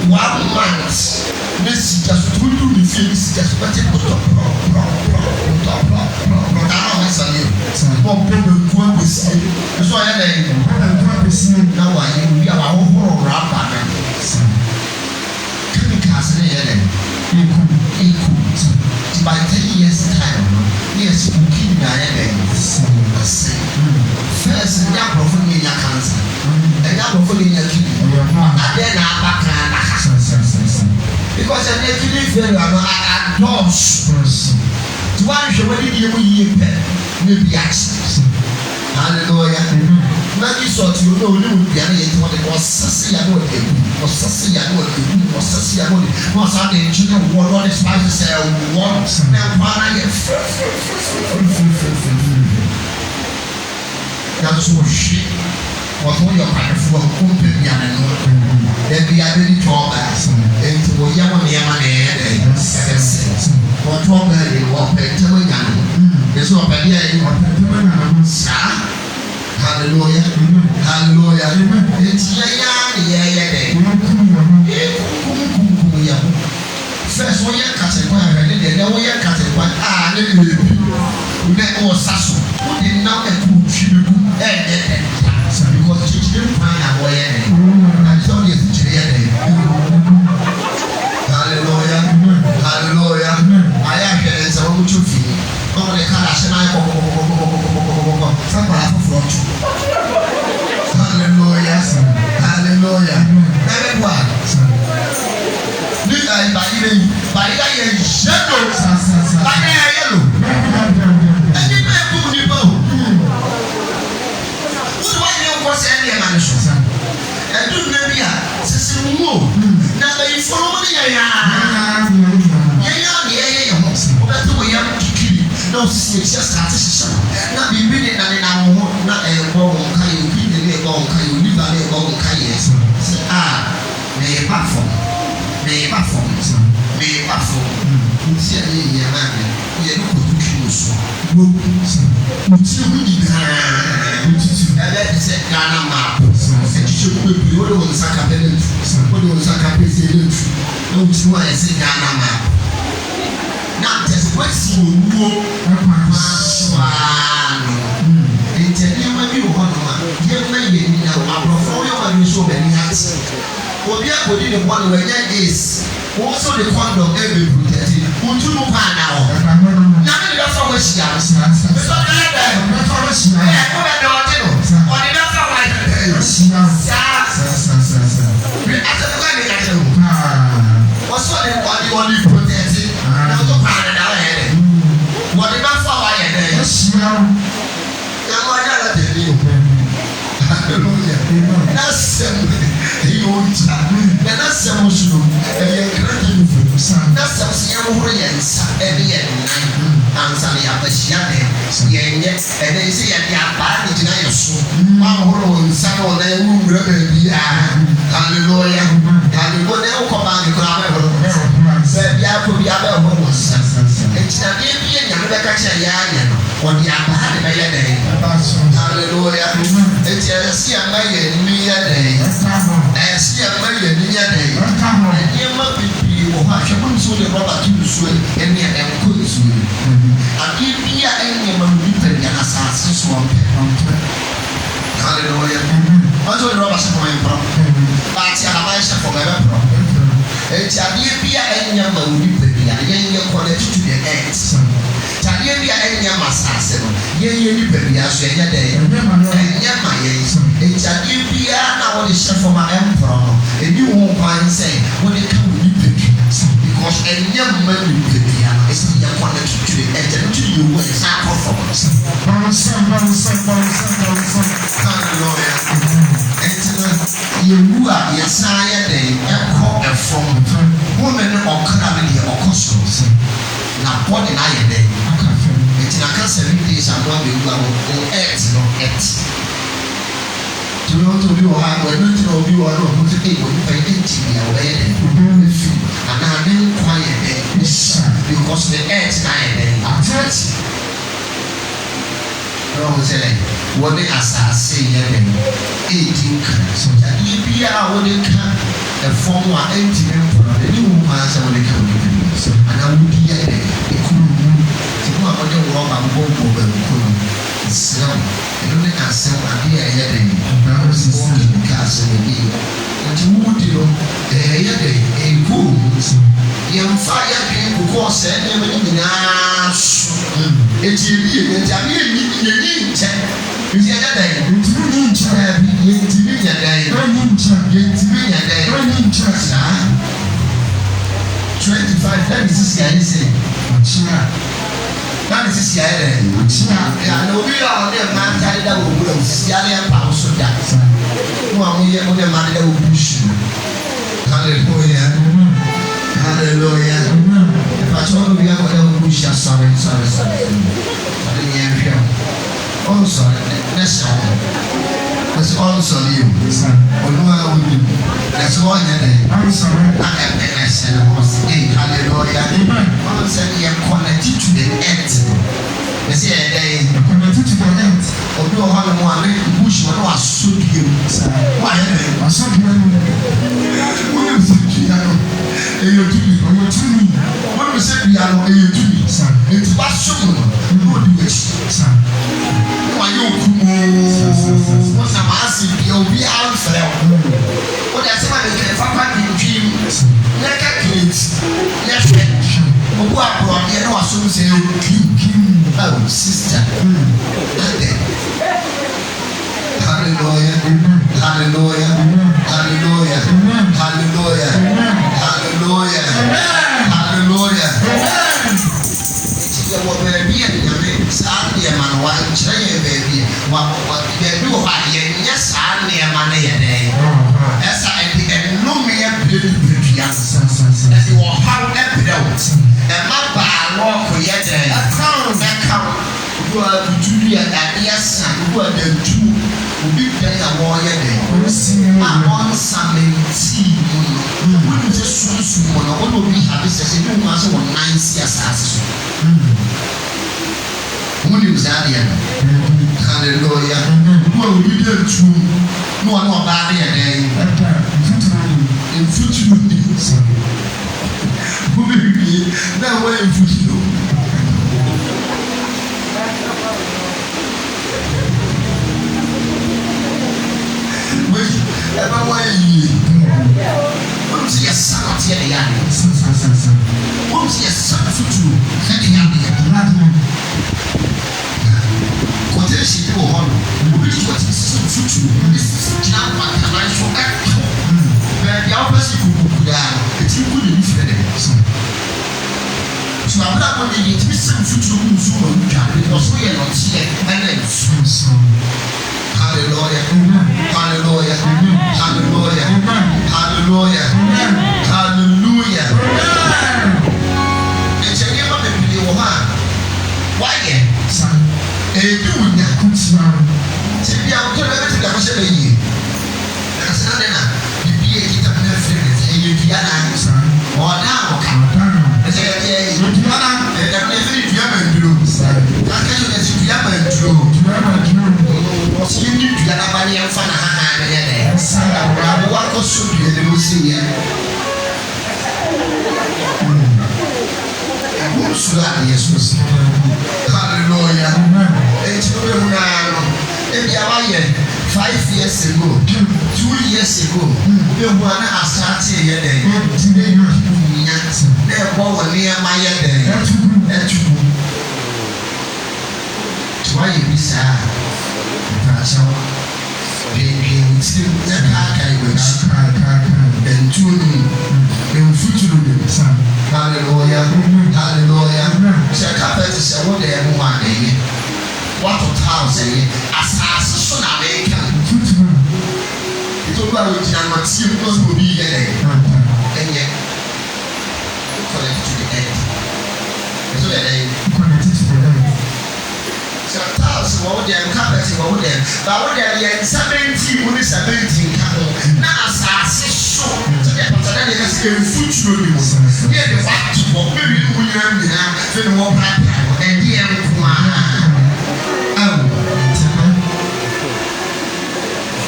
1 month ne sika so tuuru ne fie ne sika so bɛte pɔtɔ ana ɔmo sa yɛ bɔ bɛnku abɛsie nso ɔyɛ dɛ bɛnku abɛsie na wayɛ wi a wahohoro rɔba no chemicals ne yɛ dɛ eku by 10 years time no yes cooking na yɛ dɛ ase first nyɛ aborɔfo ne nya cancer ɛnyɛ aborɔfo ne nya kidney adeɛ na aba kan na because ɛnyɛ kidney failure no adɔɔso tí wọ́n ahwɛ wọ́n di yẹn mu yie pɛ ne bi akyi hallelujah n'adi sɔɔti o n'o ne mu bia ne yɛ ti wɔn de ɔsese ya ne wɔde egu ɔsese ya ne wɔde egu ɔsese ya ne wɔde n'ɔsan de nkyi ne wɔ n'ɔde spices ɛwɔ ne nkwana yɛ fɛfɛfɛfɛfɛ yanso wɔhwi wɔtɔ yɛ ɔkadefo a kɔmpɛ bia ne no ɛbi adi ni tɔɔ ba eti wɔyɛ wɔn nneɛma na ɛyɛ dɛ ɛbɛsɛ wɔtɔ bɛɛ de wɔpɛ ntɛm nya no ɛsɛ ɔpɛ deɛ ɛyɛ ɔpɛ ntɛm nya no saa hallelujah hallelujah eti yɛyɛ ne yɛyɛ dɛ kum yɛ ho first wɔyɛ katekwa yɛ ne deɛ wɔyɛ katekwa a ne de bɛ bi ne ɛwɔ sa so wɔde nam ɛkuru twi ne gu ɛyɛ dɛ because kyekyere kwan na wɔyɛ dɛ na sɛ ɔde kyekyere yɛ dɛ hallelujah hallelujah ayé ahwɛ ne nsa wɔn tso fi wɔn de kala ahyɛ n'ayɛ kɔkɔkɔkɔkɔkɔkɔkɔ sábà afoforɔ to hallelujah hallelujah ɛbɛ bu a ní bayira yi bayira yɛ yɛlo bayira yɛ yɛlo ɛni bɛ kum nipa o wọ́n wá yẹ kọ́ sẹ́ ẹni ẹ̀ máa ní sọ ẹ̀dùn náà bí a sisi mu o na bẹ̀yì fọlọ́ wọn ni yẹ̀yà yẹ̀yà ni yẹ̀yẹ̀ yẹ̀ họ́ o bẹ̀ tó wọ̀ yẹ kikiri na o sisi yẹ kyẹ́ sàtì hyehyẹ na bíbí ni nane na wọ́n na ẹ̀ bọ́ wọn ká yẹ obi ni ẹ̀ bọ́ wọn ká yẹ onígbà ni ẹ̀ bọ́ wọn ká yẹ sẹ a na yẹ ba fọ na yẹ ba fọ na yẹ ba fọ nti ẹ̀ yẹ yẹ náà yẹ ní kò tó kí o sọ wọ́n ti wọ́n nyinaa ɛbɛ ti sɛ Ghana map ɛtwitwe mu bebree wɔde wɔn nsa kapɛ ne tu wɔde wɔn nsa kapɛ se ne tu na wɔn ti wɔn ayɛ sɛ Ghana map na tɛsɛ wɔasi wɔn wuo maasoano nti nneɛma bi wɔ hɔ nom a nneɛma yɛ nina aborɔfo yɛ wɔn ani nso wɔn ani ate obi akɔdi ne bɔ no wɔnyɛ ace wɔn nso de kɔndɔm ɛbɛ protɛti wɔn tu mu paa na wɔ nyame de bɛ fɔ wɔn ahyia bɛtɔ bɛyɛ bɛ bɛtɔ wɔn ahyia ɛyɛ kó bɛ dɛ ɔte no ɔde bɛ fɔ wɔn ahyia saa asɛnukɔ de ka kyerɛ wo wɔsɔ de ɔde protɛti na ɔtɔ paa na da ɔyɛ dɛ wɔde bɛ fɔ wɔn ayɛ dɛ nyame ɔyɛ ala de ni hallelujah n'asɛm ɛyɛ ɔgya na n'asɛm nso no ɛyɛ nkiraki no fo n'asɛm so yɛn ho yɛ nsa ɛne yɛ nan ansa na yɛabɛhyia dɛ yɛnyɛ ɛnɛ sɛ yɛde abaa ne gyina yɛ so wɔahoro wɔn nsa na wɔn nan mu nwura baabi a hallelujah hallelujah na ɛwokɔ baa ne koraa bɛhoro baabi akɔ bi abɛhoro wɔ nsa agyinadeɛ bi yɛ nyame bɛka kyerɛ yɛ ayɛ no wɔde abaa ne bɛyɛ dɛ hallelujah eti ɛsi ama yɛ ni yɛ dɛ ɛsi ama yɛ ni yɛ dɛ nneɛma bebree wɔ hɔ ahwɛ wɔn nso de rɔba to nsuo ɛne ɛnkɔ nsuo adeɛ bi a ɛnneɛma no bi pɛ yɛn asase so ɔmpɛ hallelujah wɔn nso de rɔba hyɛ fɔm ɛmporɔ baate alaba hyɛ fɔm ɛbɛporɔ eti adeɛ bi a ɛnneɛma no bi pɛ bi a yɛn yɛ connect to the earth tadeɛ bi a ɛnneɛma asase no yɛn yɛ nipa bi aso ɛnyɛ dɛ ɛnneɛma yɛn eti adeɛ bi a na wɔde hyɛ fɔm a ɛmporɔ no ebi wɔn kwan sɛ wɔde ka wɔ nipa bi because ɛnneɛma nipa bi a esi yɛ kɔ ne tuturi ɛgya ne tuturi yɛ wu ɛsa akɔ fam. Hallelujah. Ɛnti no yɛwu a yɛsan yɛ dɛ ɛkɔ ɛfam wɔn ne ɔkra ne deɛ ɔkɔ soro na bɔde na ayɛ dɛ ɛnti na kasa bi de sa no abɛwu a wɔn ɛɛt no ɛt. Tumi obi wɔ ha wɔn ɛnu ti na obi wɔ ha na ɔmo ti de wɔn nipa yɛ ti bi a wɔbɛyɛ dɛ efi anaa ne nkwa yɛ dɛ ehyia because the ɛɛt na ayɛ dɛ atɛɛti. Wrong say what they assassin yɛn ɛɛdi nkran so adeɛ bi a wɔde ka ɛfɔm a ɛnti ne mpɔnɔ ɛni wɔn mu asɛ wɔde ka wɔde bi so anaa wɔdi yɛ dɛ ekuru mu ti mu a wɔde rɔba mbɔmbɔ bɛnko no nsɛm ɛno ne asɛm adeɛ a ɛyɛ dɛ wɔn keka asɛm ɛbi nti wɔn di no ɛyɛ dɛ ɛgu yɛmfa yɛdwe kokɔ sɛ nneɛma no nyinaa so eti ebi yɛ nti adeɛ yɛnyi nkyɛn nti ɛyɛ dɛ ntumi nyi nkyɛn bi yɛntumi nyɛ dɛ yɛntumi nyɛ dɛ saa 25 na ne sisi ayɛ sɛ ɔkyea na ne sisi ayɛ dɛ ɔkyea na obi a ɔde mmaa ntade da wɔ wura mu sisi ayɛ mpa so da mo a moyɛ mo de mmaa de da wɔ bush hallelujah. Hallelujah. If I told you we are going to push your sorry. I didn't hear you. Also, that's also you. That's one day. I'm sorry. I said, hallelujah. I said, you are connected to the end. They say, they are connected to the end. Although how one push one was so you. Why? I saw you. When we say we are not a duty, it's what someone will do it. Why you what's a massive you'll be out for them? What that's why they can find in dreams. Like a kid, left it. Who are brought here, no, so say, oh, sister. Hallelujah, hallelujah, hallelujah, hallelujah, hallelujah, hallelujah. It's what baby and the Sunday man one chain baby. What they do, yes, Sunday man a day. As I think, no me a beauty answer. As you will have epidodes. And my bar walk for yet a crown that count. You are to Julia and yes, and you are the two. Big day a warrior day. I want some tea. What is a soon one? What will be happy as you must want 9 years. When you say, hallelujah. Well, we did true. No one more bad day. In future, who will be that way in future? Once you son of the young, once you son of you, and the young, quotation to one, which was future. This is not what I show at home. The opposite could down, but you couldn't finish. So I'm not going to get some future because we are not here and then so. Hallelujah, hallelujah, hallelujah, hallelujah, hallelujah. It's a game of the video. Why? Son, a dude that could smile. Say, we are going to the Machine. That's not enough. You be a kid of Netflix, and you get an answer. Or now, I say, yeah, you do not have anything you haven't do. That's what you haven't do. You need to get a money and fun. What was should be the Lucia? Yes, hallelujah. It's maybe 5 years ago, 2 years ago, the one I started here. They're born near my head. Why you be sad? So, being still that I was and 2 in future, Hallelujah. Hallelujah. Sɛ carpet sɛ wo de mu a ɛyɛ. What of house ɛyɛ. Asase so na mɛka. Ito ba wo gyina ma tie mu no obi yɛ dɛ. Ɛnyɛ. Connect to the end. Ito yɛ dɛ. Connected to the end. Sɛ house wo de carpet wo de. Ba wo de yɛ 70 mu ne 70 ka ho. Na asase so. So the pattern dey just get future ni mo. Here the fact of maybe you nyina fe no wo pra and here nko a.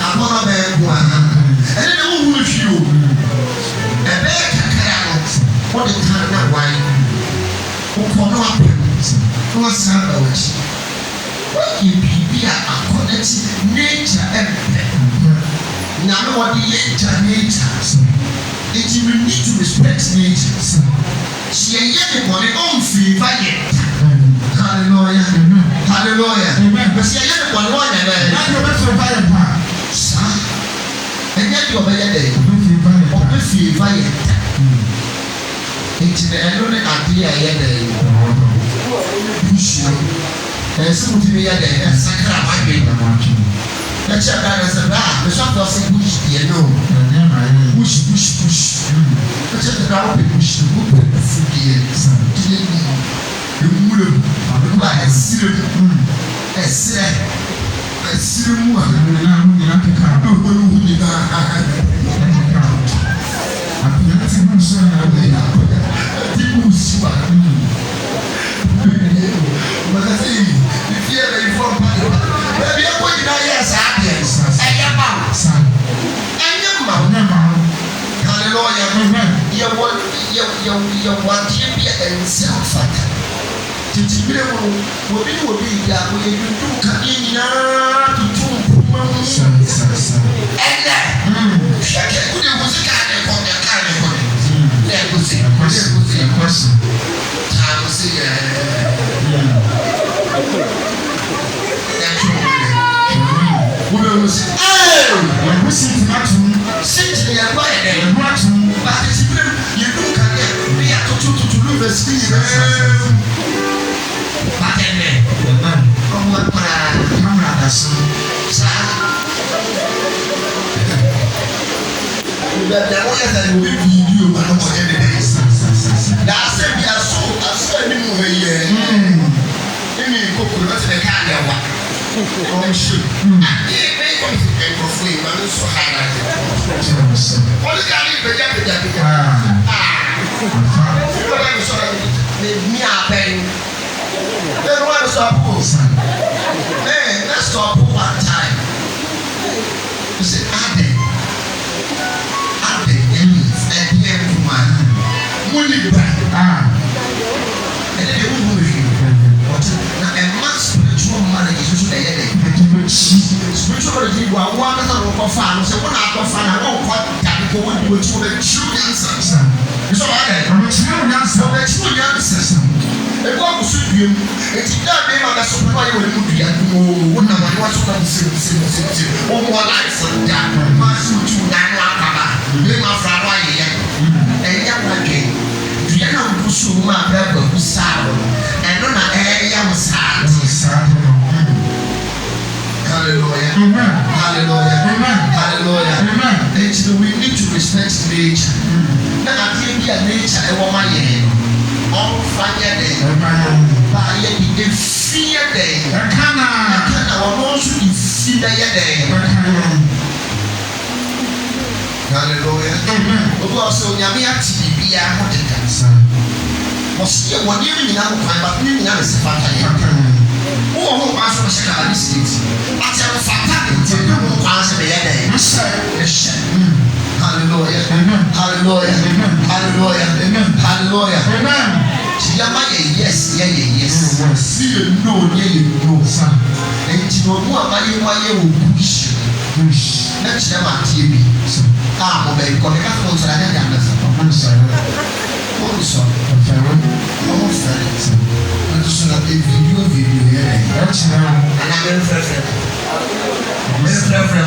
Abona be nko a. Ene na wo hu hwi o. Ebe kakra no. What the time na why? Wo kono apem. No samba wachi. What you be a connect nature and now what the nature. It will need to respect nature. She ain't yet money on free fire. Hallelujah. Hallelujah. But she ain't yet one and you're not so fire. Sir, and yet you're better day. Open free fire. It's the only idea yet. Push you. And something yet. And Sakra might be the market. The chapter has a bad, the shop doesn't push the no. Push. The chapter now be pushed to put the food here. The wood of a syrup. A syrup. A syrup. You want to be a self-factor. Did you be able to be that way? You do come in to do. And then, check it with the music and the kind of money. There was a question. Time was we sit here, but you look at it. We are to do the speed. But then, the way that we do, but not every day. That's it. We are so anyway. Any coconut in the car. Oh, shit. So what is let's stop one time. You say, Ade, money back. And then they will move you. Now, a man's spiritual marriage is usually a spiritual marriage. One of the farms, so one out of fun, I won't quite go into the true answers. It's all right. I'm a true answer. The true answers. The one who should be, it's not name of the supply will be at home. One of my watch on the city. One more life for that. Master to Nana, name of Hawaii, and young again. You know, pursue my brother who's sad, and not an area was sad. Hallelujah. Hallelujah. Hallelujah. We need to respect nature. Now, I think nature and what my hand. All fire day. By the fear day. I want also to fear day. Hallelujah. Also, Yamia TV, I want to dance. Was here one year in our time, but you know, it's a factor. Oh, I was a candidate. I tell you, fatality, you won't answer the other. Hallelujah. Hallelujah. Hallelujah. Hallelujah. Amen. Yes. See you know, you know, son. And you know why you push. Next time at TV. Ah, okay, because the Catholics are not understand. So that if you do a video here, that's now. And I'm very friend. I'm very friend.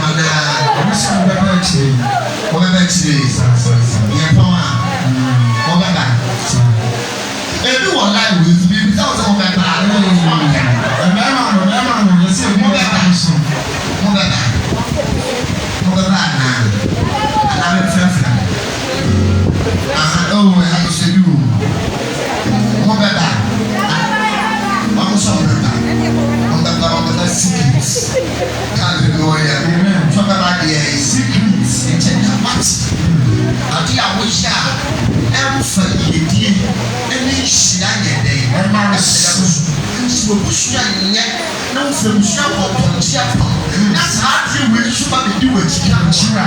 Hallelujah. Talk about the secrets. It's a what? Adi awoja emfa yedie ene hira yede ema so busua nye na mfamsua otontia pa na saati we suba be di wachi kan chira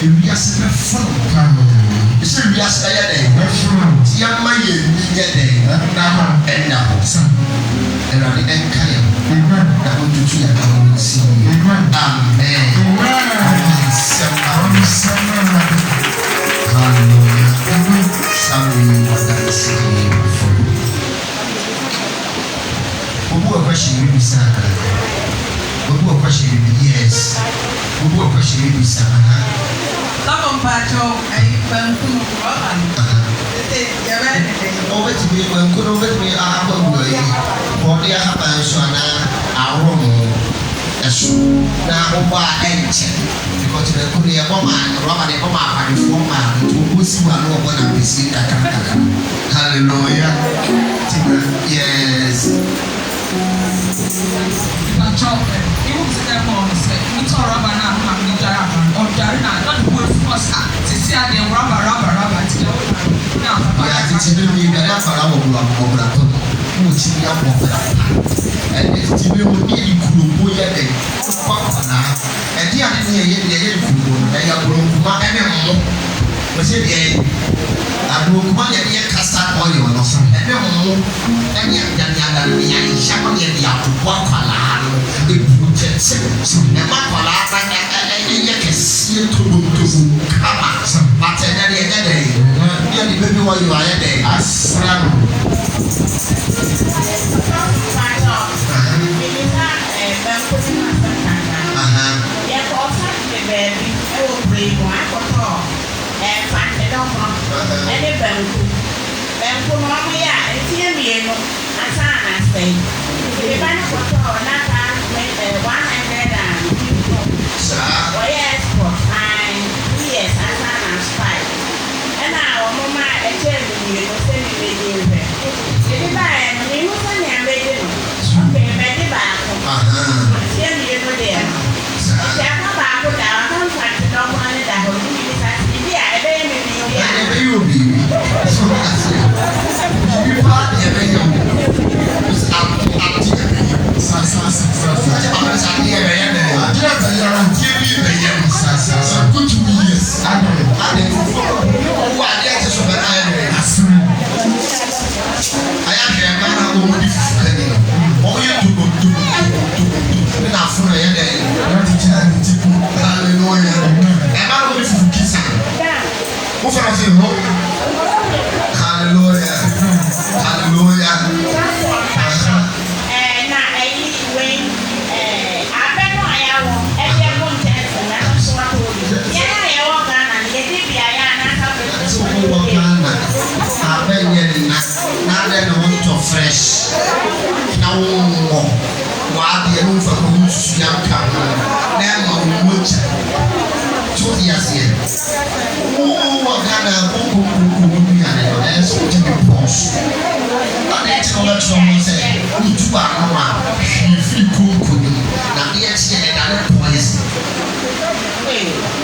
ewi ase na fun kan ise wi ase ya de ya ma ye ni ye de na ha enda sa era de enkaya na otutu ya kan si amen hallelujah. Somebody that is for Who a question will be sir? Who a question will be yes? Who a question will be sir? Come on, Pacho, I found two over to me when could over me our way. For the Habashana, our room. Now, over ancient because the Korea woman, Roman, Obama, and former to see one over and be seen at hallelujah. Yes. He was there on say, we told Rabana, I'm the Jaraban, or Jarina, not the word for us. To see how they rubber. Now, yeah, it's a little bit of a which we are and if you will be in Kulubu, and the other day, they are going was it a Brooklyn and a custard oil or something? And yet, the Shaman and the Aquala, the Butchers, and Macala, and you can see to come out. But any day, the baby while you are a day, as fresh. Now, what the room for who's young couple, now, which 2 years here. Oh, Ghana, that's what you can post. But that's all that someone said. We do our mama, you feel cool. Now, yes, and other poison. Amen.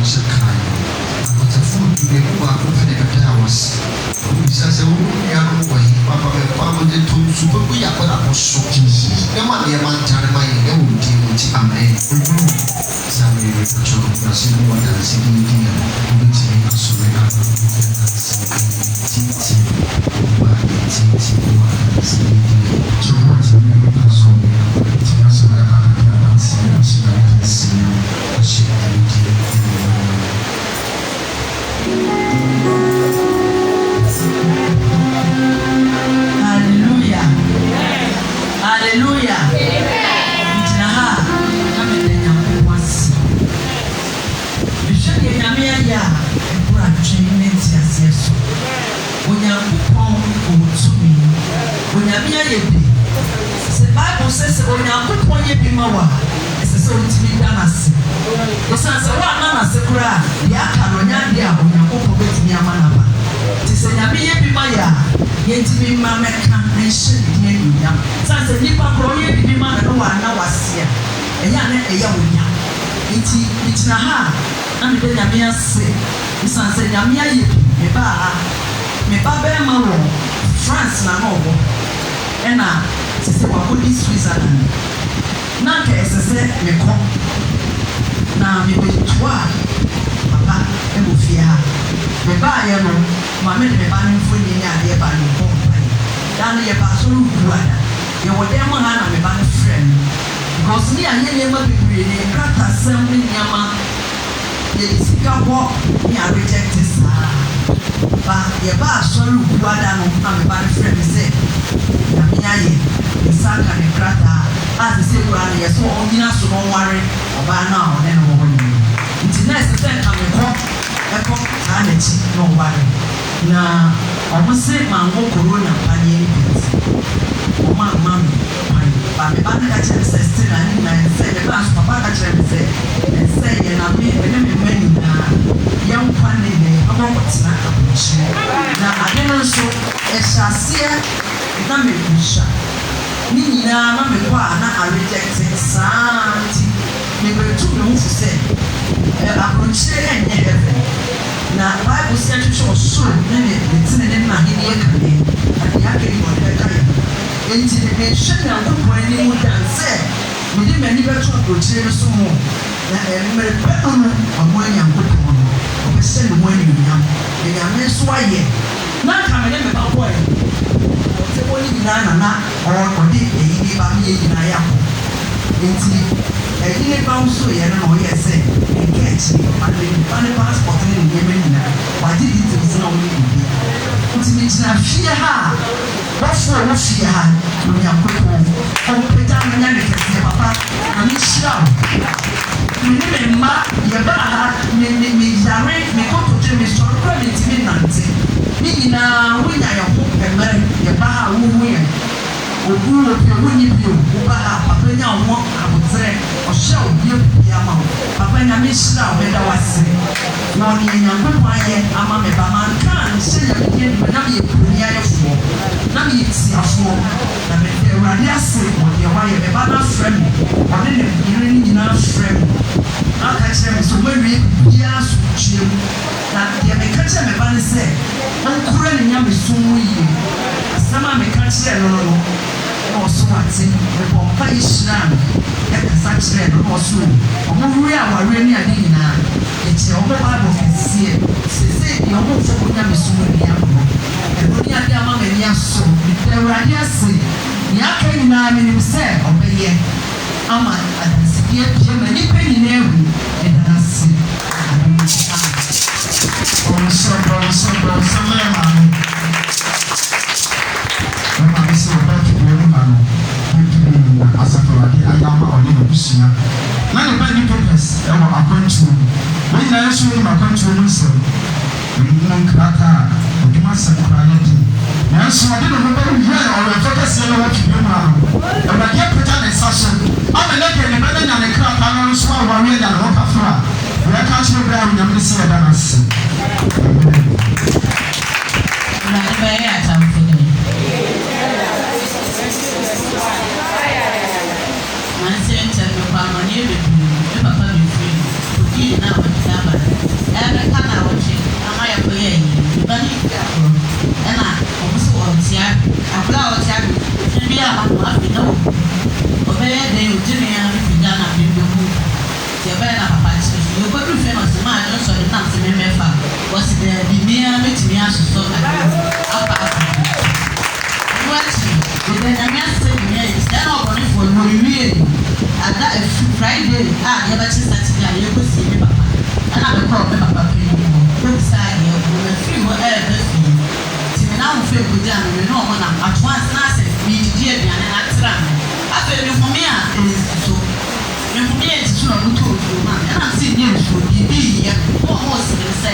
wɔhyɛ kan abɔtafo de mu a wɔpɛ de bɛda was bisa sɛ wɔn nuanom wɔ yi papa bɛkɔ abɔde to nsu bɛkɔ yɛ akɔda akɔso ɛma nneɛma ntare ma yɛn ɛwɔ di mu ti amen saa mɛ yɛ bɛtɔ ase mu wadanse bi di a wɔbɛtumi asɔre aba wadanse titi ɔba titi wadanse bi di a kyɛ wɔtumi asɔre wɔtumi asɔre aba wadanse ahyɛ wadanse ahyɛ ɛdi Hallelujah. Hallelujah. Itinaha kama nyanyamu wasi. Bishop yanyamia ya ebura twinenti asieso. Onyankopon otumi. Onyamia yebi. Se Bible says onyankopon yebi mawa. Esese ontimi danase. Osanse wa nanase kura ya kanonya dia onyankopon betimi amanaba. Tise nyame yebi maya. Yentimi mameka nhyɛ die nuya sanse nipa kro ye bibi ma na wa na wasia eya na eya wonya enti bitina ha na me de nyame ase sanse nyame aye me ba be ma wo France na no wo ena sese wa ko di Switzerland na ka sese me ko na me be twa papa e mo fia me ba ye no ma me de me ba ni mfoni ni ade ba ni ko dan ye ba so ruada ye wo dem ha na me ba ne friend because ni anye ne ma bibire ne krata sam ni nyama ye sika bo ni a reject sa ba ye ba so ruada no na me ba ne friend say na me aye isaka ne krata as say kura ne ye so onyina so no ware oba na o ne no wo ni internet say ka me ko e ko ka na chi no ware na ọmọsẹ mango corona panye bit ọmọ amami panye bàbá bá ní kàkyẹrẹ sẹ still na ní na ẹsẹ ẹ bá aso papa kàkyẹrẹ sẹ ẹsẹ yẹ na mi ẹni mi mẹ nyinaa yẹn nkwa ne yẹ ọmọ ọtena abọkye na ade no nso ẹhyẹ aseɛ na mi nhyɛ ne nyinaa na mi kɔ a na areject saa ti mi bɛ tu mi ho fi sɛ abọkye ɛnyɛ heaven. Na Bible says to show so many it's in the man in the and the agony on the guy. And the nation and the point in would say, we didn't many better to go to so more. And better on one young good one. We send the money in young. The young men sway. Not coming in about boy. The only nana or the baby in a yap. And he found so you know, yes, and catch me, and the passport in Yemen. Why did it not only be? What's it means? I fear her. What's for what she had when you put home? Oh, put down the young papa, and it's slow. You remember, your bar, me, go to Jimmy Store, probably to midnight. Me now, when I am home and marry your bar, who win. Obu obi bio oba ha papa nya wo abotre o hye obi bia ma papa nya me hira o beda wase na oni nya nkwa ye ama me ba man kan hye ya me ni na me kuni ayefo na me ti afo na me Awurade ase o ye wa ye me ba na frem o ne ne yire ni nyina frem aka kire me so mawie bia so twiem na ye me ka kire me ba ne se on kura ni nya me so yi asama me ka kire no also wati the bomba ishram e kasa kire no also omuri aware ni ade nyina e che obo bible kesie sese ye obo fo nya mesumu ni ambo e no ni ade ama me ni aso e Awurade ase ni aka nyina me ni se obeye ama adansie pie ma ni pe nyina ewu e danase so mama so back to the room as a party I am on the bushina na the band papers e wa akwantu when na so ma akwantu no so no krata o ma sakura yadi na so ade no ba wi o le focus na wa kibe ma e ba ke peta na saso ama na ke ne ba na ne krata no so wa wi na no ka fra we ka so bra wi na me se da na se na ba ya tamfo ni Papa be free. Now, ọmọsọ ọtí àbúrò ọtí àbí bí àwọn àfi náà ọbẹ̀yẹ dẹ ojú ni a fi dá náà bí gbogbo tí ọbẹ̀yẹ náà pàpà kyerè fún yóò gbọdọ̀ fẹ́ ọ̀sẹ̀ máa yọ sọ̀rọ̀ náà sí mẹ́mẹ́fà wọ́sì dẹ̀ bí mìíràn mẹ́tìmí asosọ apá wọ́n akyi ìdẹ̀ nyàmé asẹ̀ nìyẹn yìí sẹ́nà ọ̀bọ̀n fún ọ̀nà ìwíyẹ ada efu Friday a yẹ bẹ kyi Saturday a yẹ kó si ní papa ẹnna bẹ kọ́ ọ̀bẹ papa pẹ̀lú wọn kó bisa yẹ kó bẹ firi hɔ ɛɛbɛ firi tìmí náà wò fẹ́ kó di àná mi náà wọn nà àtúwà náà sẹ mi didi aduane atira mi afẹ nìkúmi a èsìtò nìkúmi a èsìtò náà mo tó òdòdó mà ẹnna sì ní èsìtò bíbí yẹ kó ọmọ òsì mi sẹ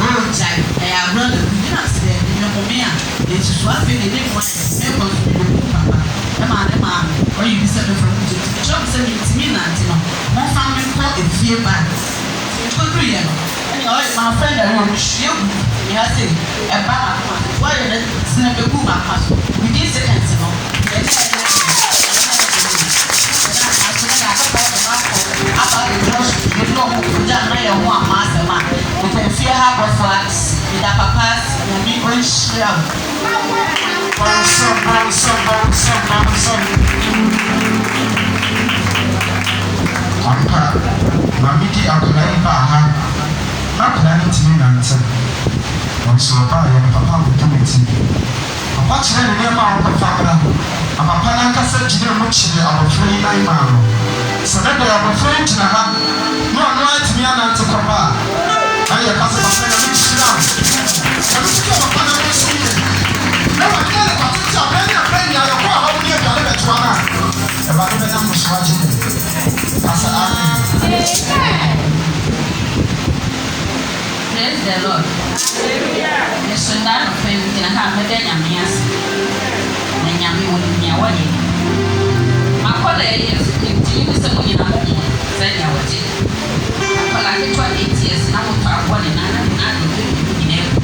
ọ̀rọ̀ gya ẹ̀yà àbúrò dẹ̀ kúbi náà sẹ nìkúmi a èsìtò afẹ nìdí mọ ẹ̀kọ́ nìkúmi papa ẹ̀ma ọ̀yẹ́ bi sẹ́ fẹ́ fẹ́ kó jẹ ìjọba sẹ́ mi tìmí nàntí náà wọ́n fa mi kọ́ efie báyìí ìtọ́jú yẹn ẹni ọ̀yẹ́ máa fẹ́ dẹ̀ wọ́n ṣùgbọ́n egu ìyá sè ẹ̀bá àkọ́mà wọ́n yẹ dẹ́ sinẹ́ bẹ́ kú màkà so within seconds náà ẹ̀dí ẹ̀dí aba ìjọ́sù ẹ̀dí ọ̀hún ìjà náà yẹ wọ́n àmọ́ àsẹ̀mà ìtẹ̀ efie ha bọ̀ flat ìdá papa ẹ̀mí ó ń ṣíra ampa maame di akwadaa yi baa ha akwadaa no ntumi nante ɔnso ɔbaa yɛ no papa akoto ne ti papa kyerɛ ne nneɛma a wɔkɔfa kora apapa n'ankasa gyina mu kyerɛ abɔfra yi nan maa no sɛ ne deɛ abɔfra yi gyina ha na ɔno atumi anante kɔba a ayɛ kasa papa na me hyira ɛno sika papa na me so yɛ na wɔnyɛ ne kwatete abɛn ne abɛn ne ayɛkɔ a wɔn ne aduane bɛtoa no a ɛba no bɛnya mmoso agye ne kasa amen. Praise the Lord. Yesu ndaa no fɛ mi gyina ha mɛda nyame ase na nyame wɔ ne nea wɔyɛ akɔla ɛyɛ ntumi bi sɛ mo nyina mo ho sɛ nea wɔgye akɔla ketewa 8 years na motɔ aboɔ ne nana ne nana ne nyina ɛkɔ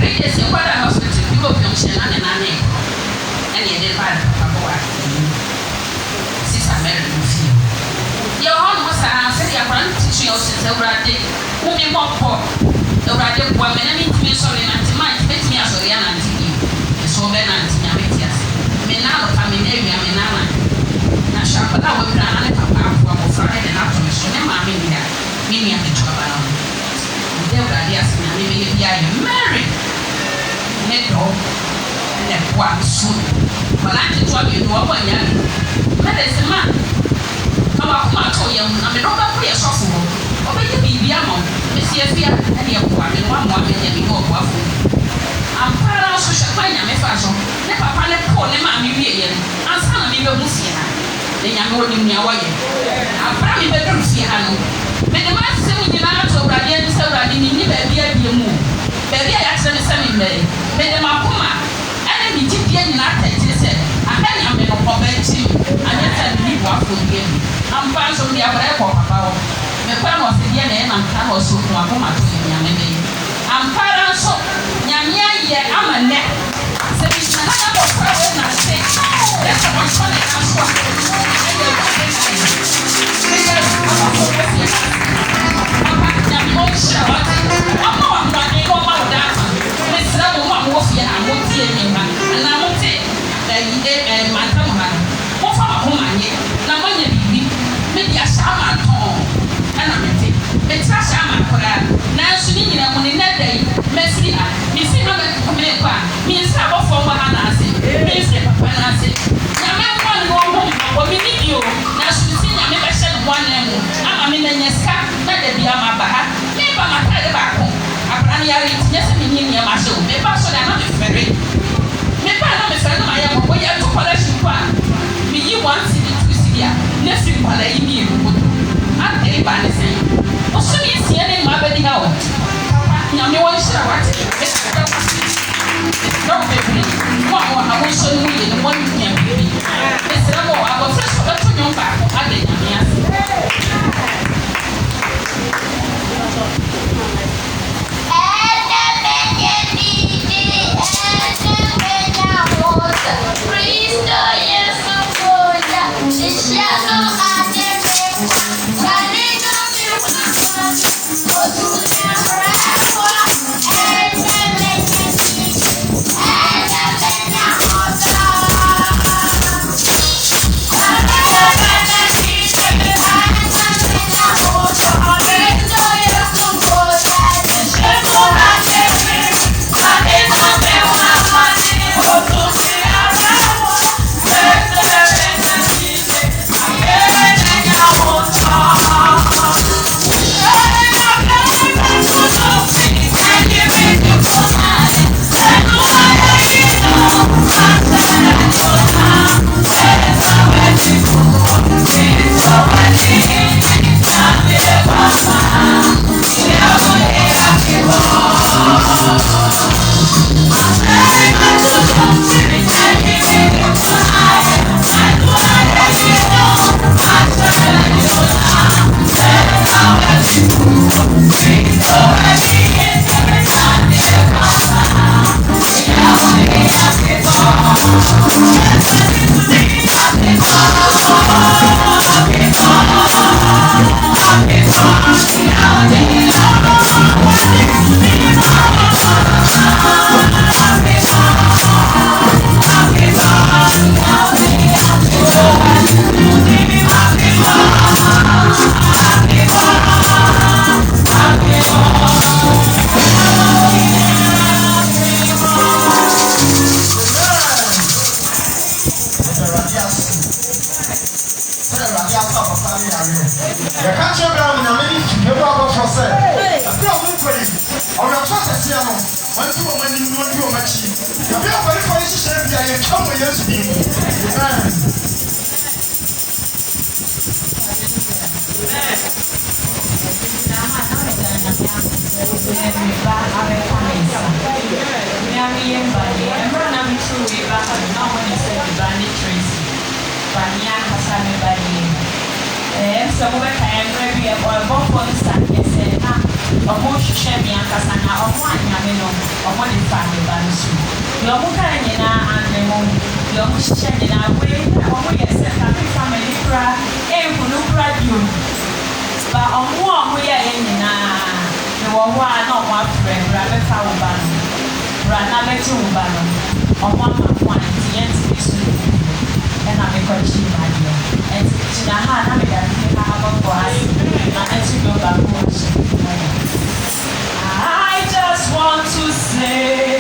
3 years ɛkɔda hospital bi wɔ pɛmhyɛ na ne nana ɛkɔ ɛne ɛde ba ne papa bɔ wa sisa mɛrɛ no fie yɛ hɔ nom saa sɛdeɛ akɔla no tikyi ɔhyɛ sɛ awurade wumi mɔpɔ awurade boa me na mentumi sɔre nante ma bɛtumi asɔre a nante yi ɛsɛ ɔbɛ nante nyame ti ase me na alɔpa me na awia me na ana na hyɛ akɔda a wɔpira na ne papa afoa mmɔfra ne na ato me so ne maame nua me nua ketewa ba no mede awurade ase nyame meyɛ bi ayɛ Mary ne dɔ ne boa so wɔla ketewa mmienu wɔbɔ nyame mɛde se ma wakoma atɔ yɛ mu na me dɔba ko yɛ sɔfo hɔ ɔbɛyɛ biribi ama wo mesi afia ɛne ɛboa me wa mmoa me nyɛ me ne ɔboafo ampara nso hwɛ kwa nyame fa so ne papa ne pɔɔ ne maame wie yɛ no ansa na mebɛhu fie ha ne nyame wɔ ne nua wɔyɛ ampara mebɛduru fie ha no mede ma asɛm nyinaa ato awurade ani sɛ awurade menni baabi abie mu baabi a yɛakyerɛ me sɛ memmɛre mede makoma ɛne me gyidie nyinaa tɛkyere sɛ ahɛ nyame no ɔbɛnkyi me anyɛ sɛ menni boafo bia mu ampa nso de abɛrɛ kɔ papa hɔ mekɔ na ɔsɛ deɛ na ɛna nka na ɔso fún akoma to ne nyame bɛyi ampa nso nyame ayɛ ama nnɛ sɛ bihyina na yɛ bɔfra wɔ na ase ɛsɛ ɔnsɔ ne ka so a ɛyɛ wɔde na yɛ ɛyɛ abɔfo bɛfie papa nyame ɔnhyira wɔte ɔma wɔ ahoɔden na ɔma wo daata mesrɛ mo mo a mowɔ fie ha motie nyɛma anaa mote mantam ha no mofa wakoma nyɛ na moanyɛ biribi mede ahyɛ ama atɔn ɛna mete metira hyɛ ama koraa nanso ne nyina mu ne nɛ da yi mɛfiri ha mefiri ha mekɔ a mensɛ abɔfoɔ mbɔ ha naase mensɛ papa naase nyame mmoa ne wɔn ho wɔ me ne bio nanso mesi nyame bɛhyɛ ne ho anan mu ama me nanya sika na da bi ama ba ha meba matade baako abra no yare nti nyɛ sɛ menni nneɛma hyɛ wo meba so da na mefɛre meba na mefɛre no mayɛ mɔbɔ yɛ to kɔlɛhyi mpo a meyi 1 cedi 2 cedi a na firi kwala yi mmienu koto adere ba ne sɛn ɔso ne nsia ne mmaa bɛdi ha wɔ papa nyame wɔnhyira wate ɛsɛ wo bebree mo a wɔ ha wo nso no mu yɛ no wɔne nya biribi ɛsrɛ mo wɔ abɔfra so bɛto nnwom baako ada nyame ase Cristo, I just want to say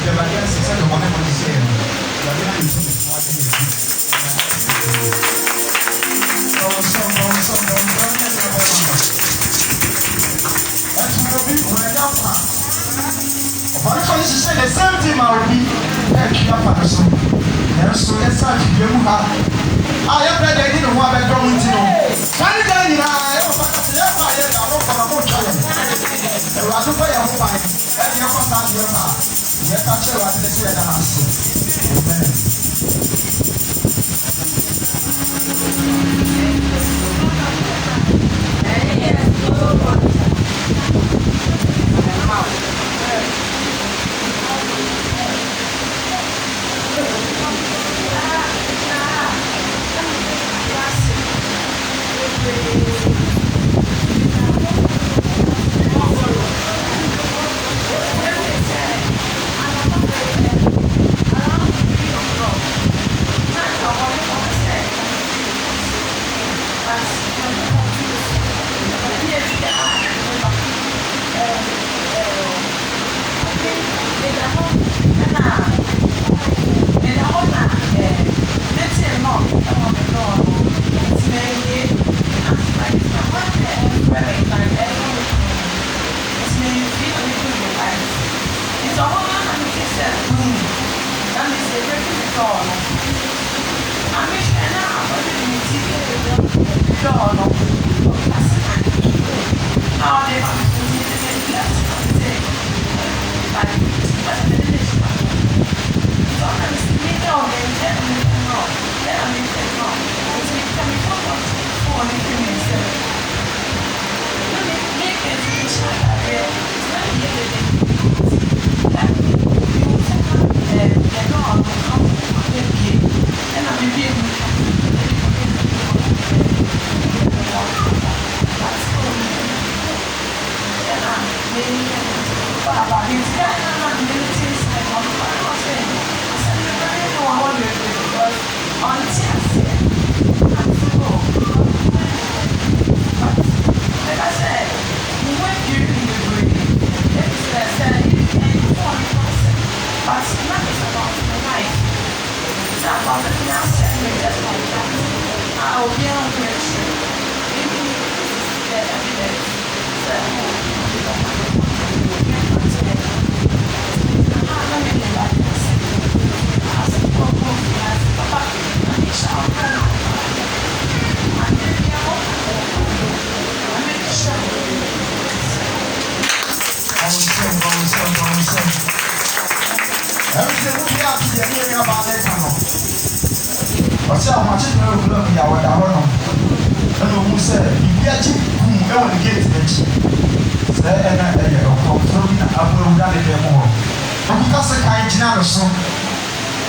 The same thing I will be here for the son. So let's start to do that. I have read it in one bedroom. Can you get it? I have a challenge. The Razupa of Fine, and your contact your mouth. Yes, I shall have to say that answer.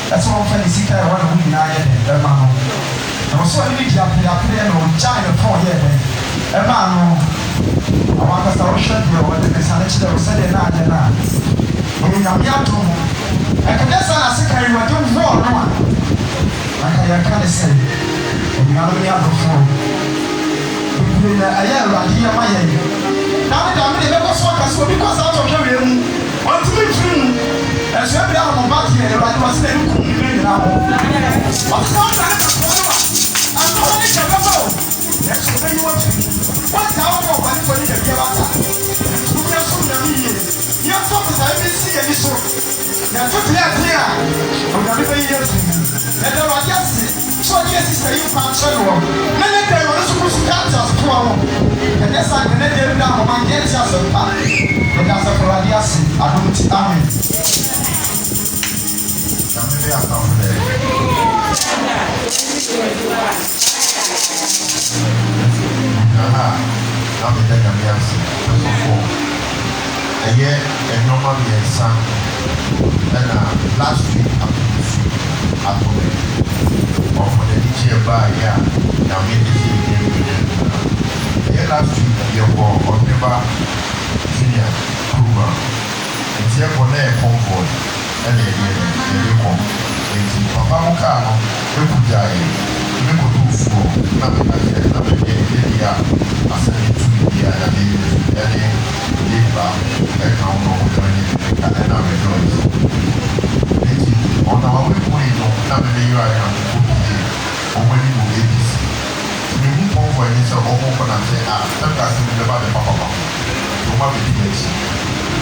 That's one friend is here. One of them, I get it. I was so happy to play on China for here. A man, I want us to shut you over the Sanity of Sunday night. I'm young to I can just ask you what you want. Like I can't say, you are the other phone. I am right here, my head. Now I'm never so because out of him. Want to be true. As you have done about here, I was then cooking now. What's not that? I'm not going to go. That's what you want to do. What's our one for you to get out? You have talked about everything and so. You are totally clear. I'm not even years. And there are just so yes, you can't show up. Many people are supposed to catch us for and that's like the net down on my guest as a party. And that's a Radias, I don't see Amen. Somebody else over there. I'm the Daniels. A year and normally a son. And last week, I'm going to for the teacher by yeah. Now, last week, you were never junior Kuma. And here for their convoy and a come. And Papa Mokano, you could die. You could do for nothing like that. Nothing as a little year and a labor and now no and I rejoice. na me yi ayɛ na ɔmo ani mo ABC me hu pɔnfɔ ani sɛ ɔmo kɔ na sɛ ɛnka sɛ me bɛba bɛ papa ɔmo abɛdi m'akyi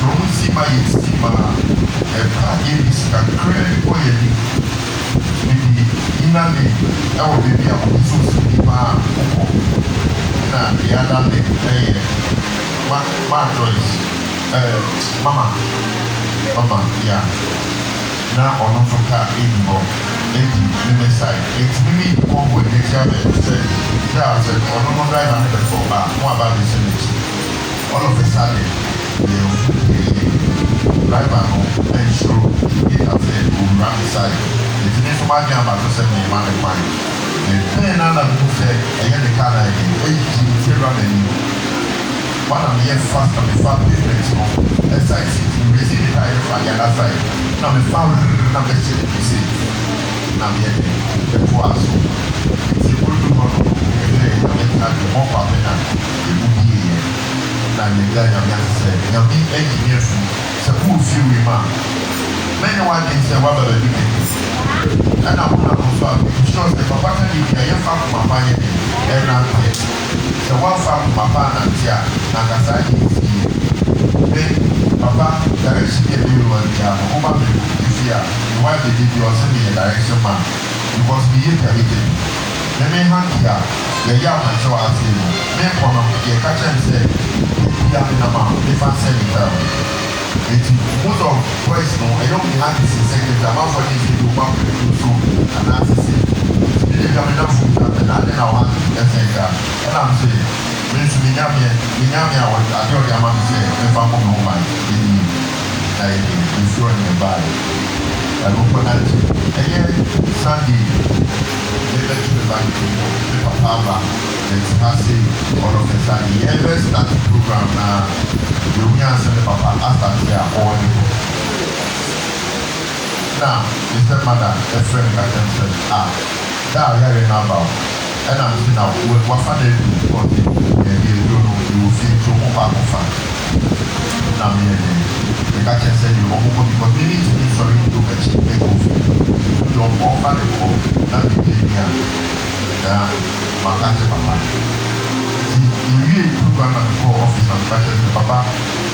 ɔmo si ma yɛ si ma ɛka ABC kakra bi kɔ yɛ ni bibi ina ne ɛwɔ beebi a ɔmo so si ni paa ɔkɔ na yada ne ɛyɛ ma Joyce mama ya na ɔno nso ka ɛdi hɔ ɛdi mimi side ɛti mimi kɔnbɔ n'akyi abɛ sɛ sɛ ɔno no driver ne bɛfɔ a mo aba bɛ sɛ n'akyi all of a sudden driver no ɛnsoro yɛ asɛ owura ne side ɛti ne nso ma gyina baako sɛ ne ma ne kwan ɛpɛn na anam mu sɛ ɛyɛ ne car na ɛyɛ ɛyi ti ɛwura n'anim one of the fast and the fast business as I see you raising the tire from the other side. Now the found number 6 you see. Now the poor so it's a good one at the more partner it would be here. Now the guy I'm say now be engineer so who feel we man many one things say what are the things and I want to confirm sure the papa can you hear from my mind and I'm sɛ wɔmfa papa nante a nanka saa ne ɛsie me papa direction yɛ bi wɔ nti a ɔma me ɛfi a ne wa bɛdi bi ɔsɛ meyɛ direction ma because meyɛ piarete ne me hanki a yɛyɛ amankyɛ wɔ ase no me nkɔ no yɛka kyɛm sɛ bia me nam a mefa sɛ ne taa enti most of boys no ɛyɛ wo ne hanki si secretary amanfoɔ ne sɛ bi woma pɛdu so anaasɛ sɛ ne bia me nam fo na ade na wa ɛsɛ nka ɛna m sɛ me nso menyame a ade ɔde ama me sɛ mefa mmɔ me ho ban ɛni na yɛde mfuro ne bae ɛno mpo na nti ɛyɛ Sunday yɛbɛto me ba me papa aba ɛnti ha se all of a sudden yɛbɛ start program na yɛwunya sɛ me papa asate a ɔwɔ ne ho na me stepmother ɛfrɛ me ka kyɛm sɛ that I hear about, and I'm saying now, what fun they do for the you will feel to move back on fun. Now, the guy can say you won't go because we need to be sorry to get you take off. You don't walk back and forth, not the day. My country, papa. You really program at the office and practice the papa.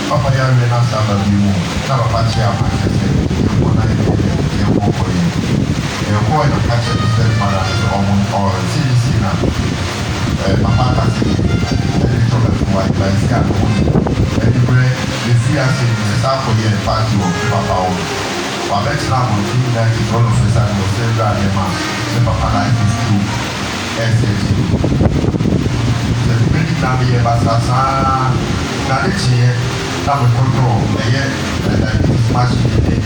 Papa, you are not about you. Now, papa, chair, my country, you're going to walk for you. You're going to catch a stepmother or CDC now. Papa has a little white by scan. And you bring the fear saying the staff for the party of Papa. While that's now on the that is all of a sudden was saying that the Papa life is true. SSU. The pretty Nabi Basasa, Nadichi, Nabi Control, the machine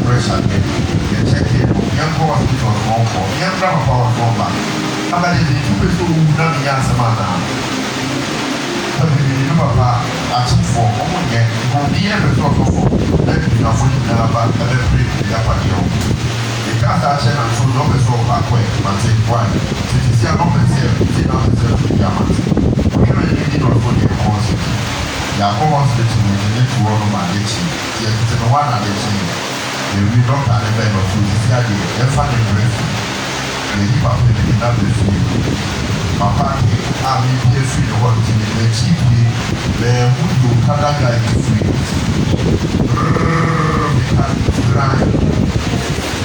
pressure. Check it. Young hospital on for young drama power for back. How about the two people who done the answer man now? You papa, I took for one year, who be ever talk for. Let me know when you never back and then break the upper hill. The cast action and so long as all back way, man say why. Since you see a moment here, see now the self to Yaman. We can't really know for the course. The course that you need to run on my ditching. Yet it's the one at the chain. We don't have a bed of food. It's the idea. They're finding breakfast. The hip hop in the number of food. Papa, I'm in here free the world to the cheap way. Where would you cut that guy free?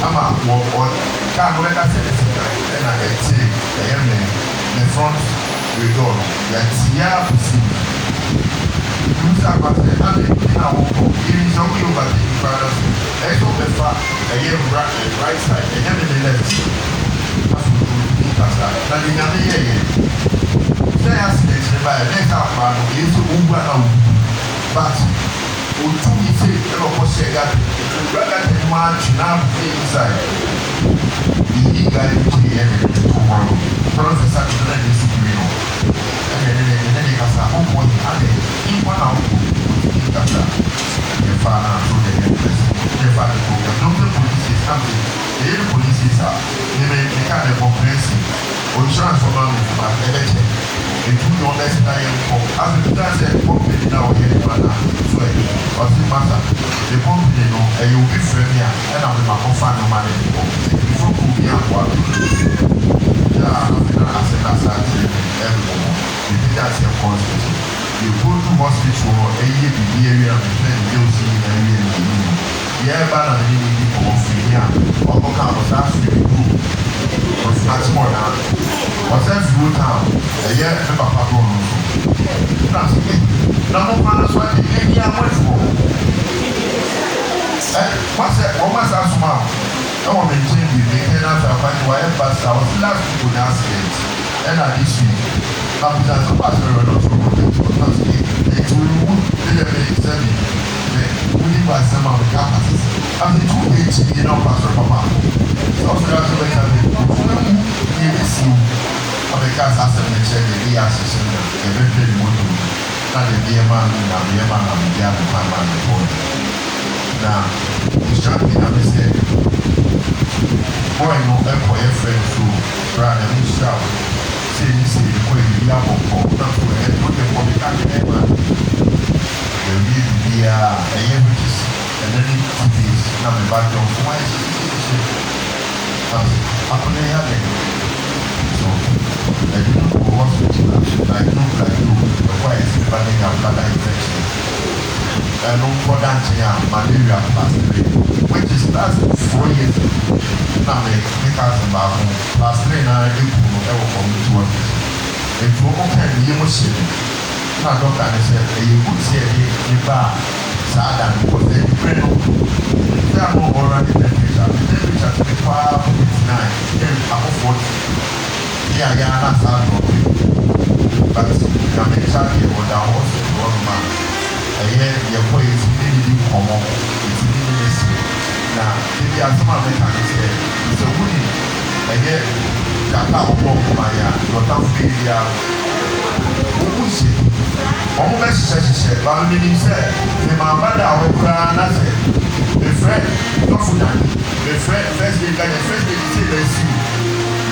I'm a war. Can't let us say and I say, I am the front we go. That's yeah, you start by saying, I'm in some way over the brothers. Let's go the far, I am right side, I am in the left. Now, the other year, say, I say, by a next half man, is to move around. But, would you be safe, never was say that, rather than march now inside. The guy is here tomorrow. Professor, is superior. And then he has a home point, and in 1 hour, the father, so the father, the police is something. The police is they may kind of comprehensive or transform from a election. They do not necessarily as the president now here in Ghana, so what's the matter? the company no you be friendly and I'm my fan no money before could be a what yeah I said that's everyone you did that your concept you go to hospital a year be area and then you see in area yeah but I need to go free here or go come was asking you was much more than was that full town a year never pardon that's it now man so I think yeah much more what's that almost as small I want to maintain the maintenance of whatever but I was last week on accident and I this week I'm just a pastor and also it will be we by some of the campus. I'm the 2 weeks in our pastor papa. So that's the way I see of the cast as a mention the assistant, a very motor, not a dear man, and the man of the other man report. Now, it's not been a mistake. Boy, no echo a friend through, rather than shout. Say, the queen, the apple, not to a head, looking for the country. And then it is now the back of why I couldn't have it. So I didn't go to hospital. I know like you, the why is depending on bladder infection. And no for dancing malaria last week, which is last 4 years. Now because about last 3 now you ever come to work. If you can be emotion. Now doctor said you could say the bar sad and was a friend of there are more already temperature to be far from 9 then above 40 yeah that's hard but the American was down also to one man your boy is really common it's really now maybe as some Americans say it's a winning that my your town failure ọmọ bẹ ṣiṣẹ́ báwo ni ní sẹ ẹ máa bá dà àwọn kura náà sẹ ẹ fẹ tọfù dání ẹ fẹ first day gánà first day ṣe bẹ sí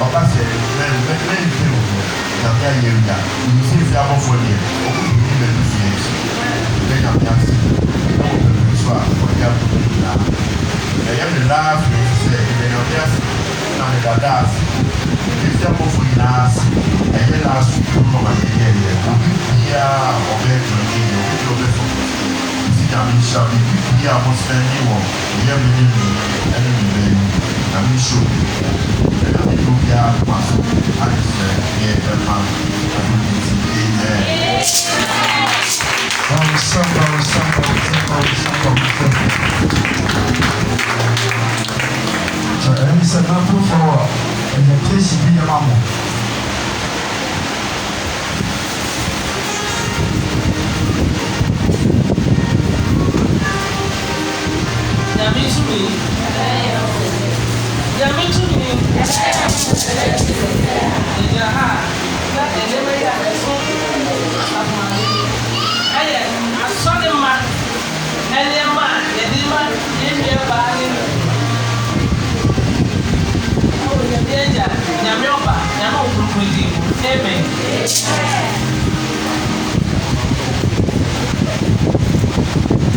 ọba sẹ mẹ́rin fi o nàbí ayé wíyà ìlú sí ìfẹ́ abọ́fọ́ ni ẹ ọkọ ìlú ní bẹ̀rẹ̀ fi ẹ ẹ nàbí àti ẹ wọ bẹ̀rẹ̀ sọ àkọyà tó ní ìlà ẹ yẹ mi láàfin sẹ ẹ nàbí àti náà ní dada àti ìfẹ́ abọ́fọ́ yìí náà sí ẹ yẹ láàfin tó lọ́ máa yẹ yẹ of it to me, I'm shall be here for spending one. Here we need enemy, and we should be. And I do here, must I say, here, the man, and he said, not too far, and the place be a mamma.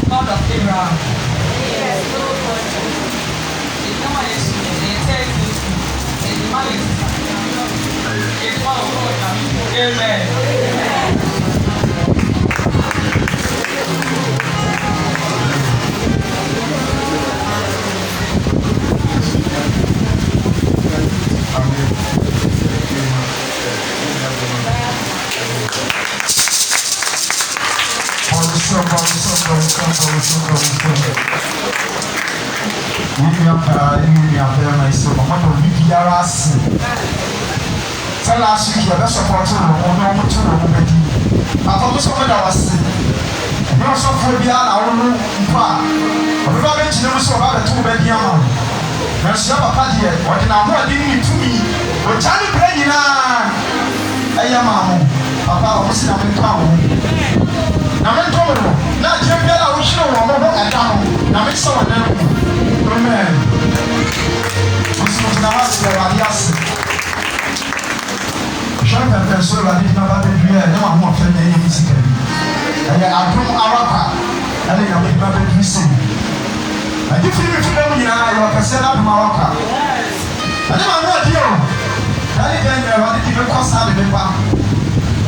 God of Abraham. Amen. Tell us you hear the support of the opportunity. I thought this over our sin. No sophobia, our room, we never mentioned about the 2 bedroom. There's never party yet. What in our world didn't to me? But Charlie Brennan, I am Papa, was in a town. Now, I'm told not Jim Bella, we show one more at town. Now, it's so amen. This was the house of Radias. Jean Perso la dit n'a pas de prière, non, moi, fait des musiques. Elle est à tout Arapa. Elle est ma bɛdi si agye firi fi dɛm nyinaa yɛ ɔkɛsɛ no apema wɔka ɛne ma no adi o dane dɛn nyɛ Awurade de bɛkɔ saa de bɛba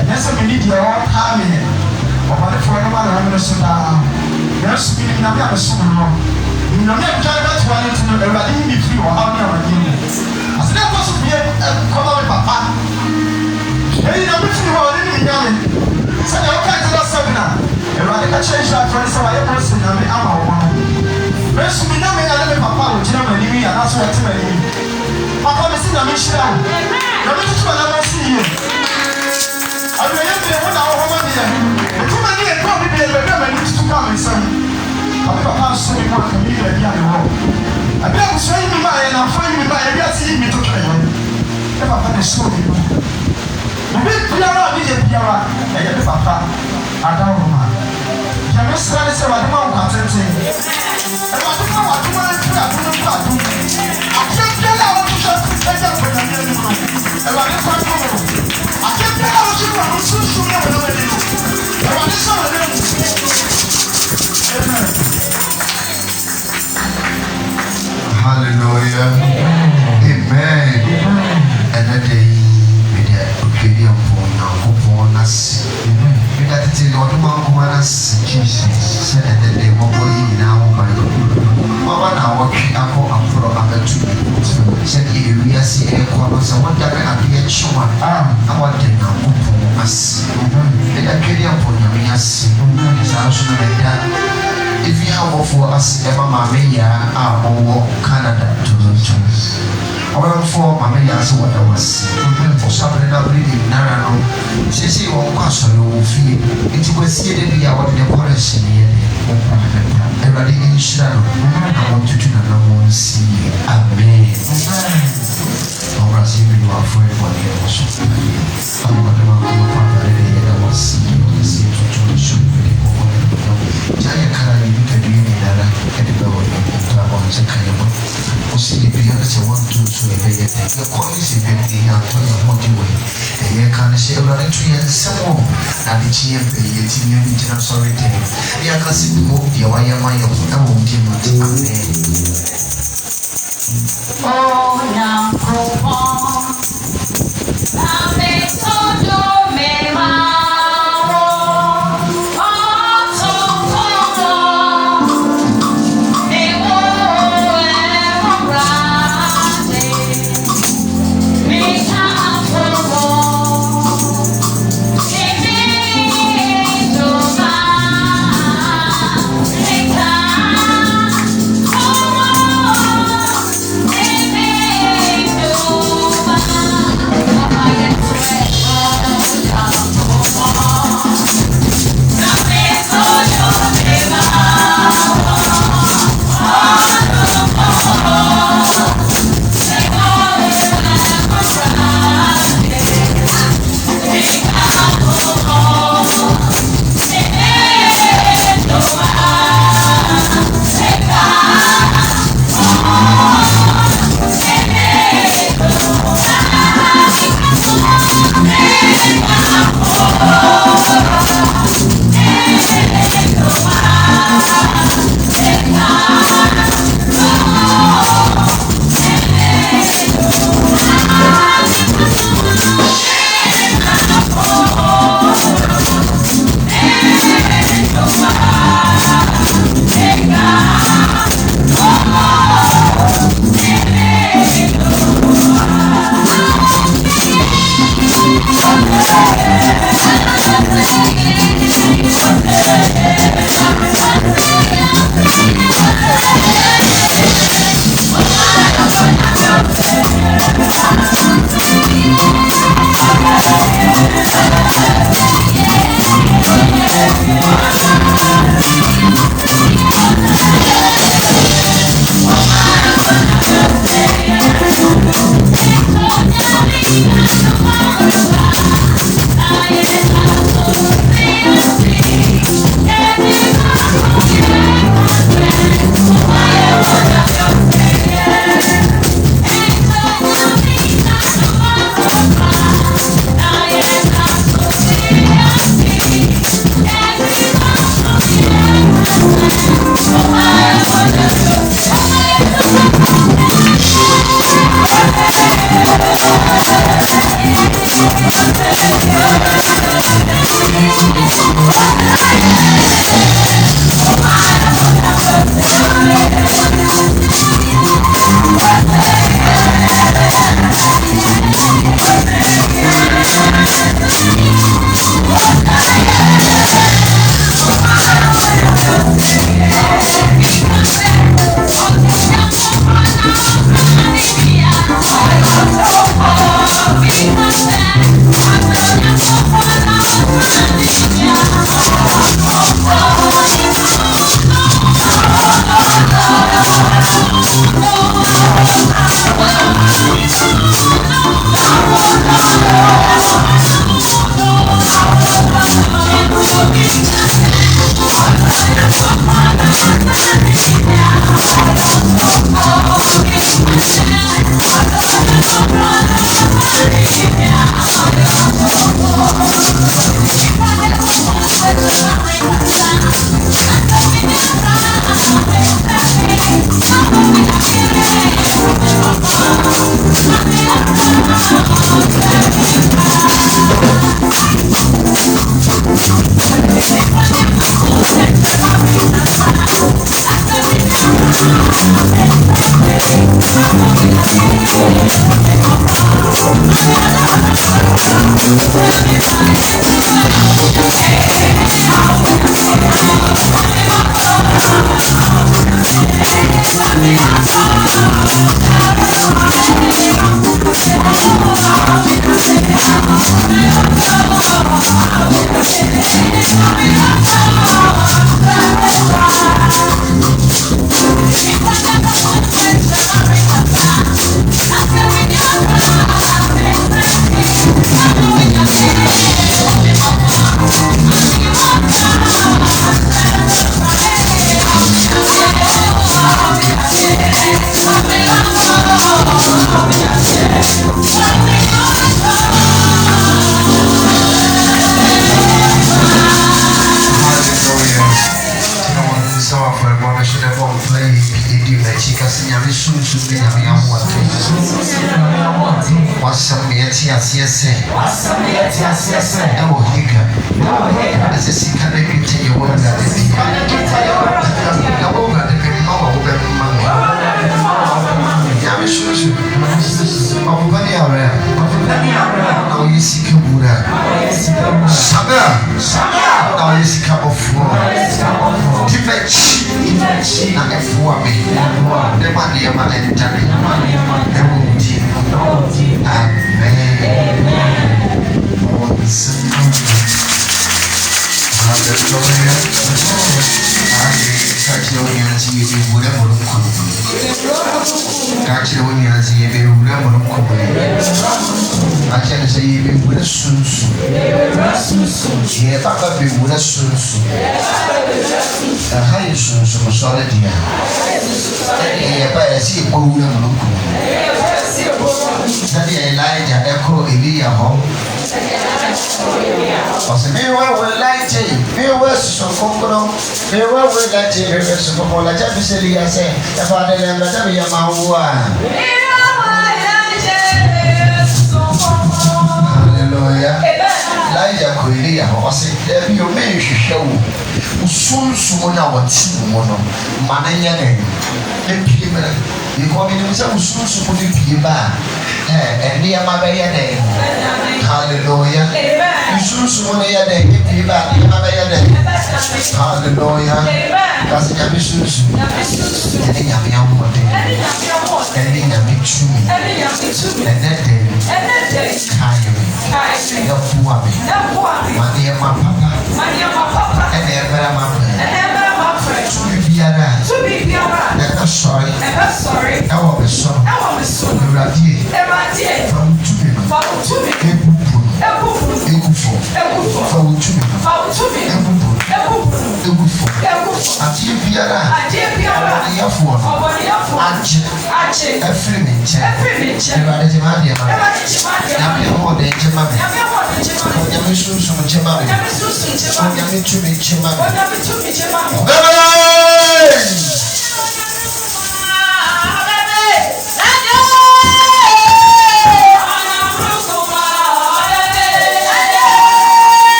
ɛnyɛ sɛ meni deɛ wɔtaa me ɔbadefoɔ no ma na wɔmene so daa nanso bi nyame a mesom no nyame a metwa bɛtoa no nti no Awurade yi me firi ɔhaw ne awadeɛ mu asene ɛkɔ so bie kɔma me papa ɛyi na mefiri hɔ ɔne ne menyame sɛdeɛ woka nti da sɛ bena Awurade ka kyerɛ Israelfoɔ no sɛ wayɛ bɔ sɛ nyame ama wɔ no nanso menyame a ne me papa a wɔgyina m'anim yi anaasɛ wɔte m'anim papa mesi nyame hyira wo na metoto anama si yie aduane bie wo na wɔhɔ ma deɛ ɛtuma ne yɛdɔ me bie baabi a m'anim tutu kaa me nsɛm abe papa aso me mu a kami yɛ baabi a mewɔ abe abusua yi mi maa yɛ namfo yi mi maa yɛ bi ase yi mi to twɛn ne papa na ɛhyɛ omi mu obi biara a meyɛ biara ɛyɛ me papa adawoma yɛme sra ne sɛ wade ma wo kwatenten ɛwade ma wadoma no mfiri adono mfa adom adeɛ biara a wɔhwehwɛ agya mpanyameɛ anim no ɛwade kwa no mo adeɛ biara a wɔhwehwɛ no sunsum ne wɔnam ani no ɛwade hyɛ wɔne mu amen. Hallelujah. Amen. And a day with the obedient upon us. With that, it is not one us, Jesus said that they were going now by the Mama now walking up and for other two. Said, we are seeing a corner, so what that I appear show. I want to know upon us. And I carry upon your yes, is also like that. If you have for us, Emma Mamia, our Canada, Toronto. Or for Mamia, so what I was for something I believe in Narano. She said, "Oh, gosh, no fee. It was here to be our decoration here. Everybody in shadow. I want you to know, see. Amen. Or as if you are afraid for the emotion. I'm going to was see to show Jaya kara yi ka biyu ne da ka da bawa ne ta ba mu saka yaba o si bi ya se want to so e ya ya ko ni se bi ya to ya mo di we e ya ka na se ora tu ya se mo na di chi ya be ya ti ni ni jina sorry te ya ka si mo ya wa ya ma ya ta mo di mo ti amen. Oh na pro ame so do me ma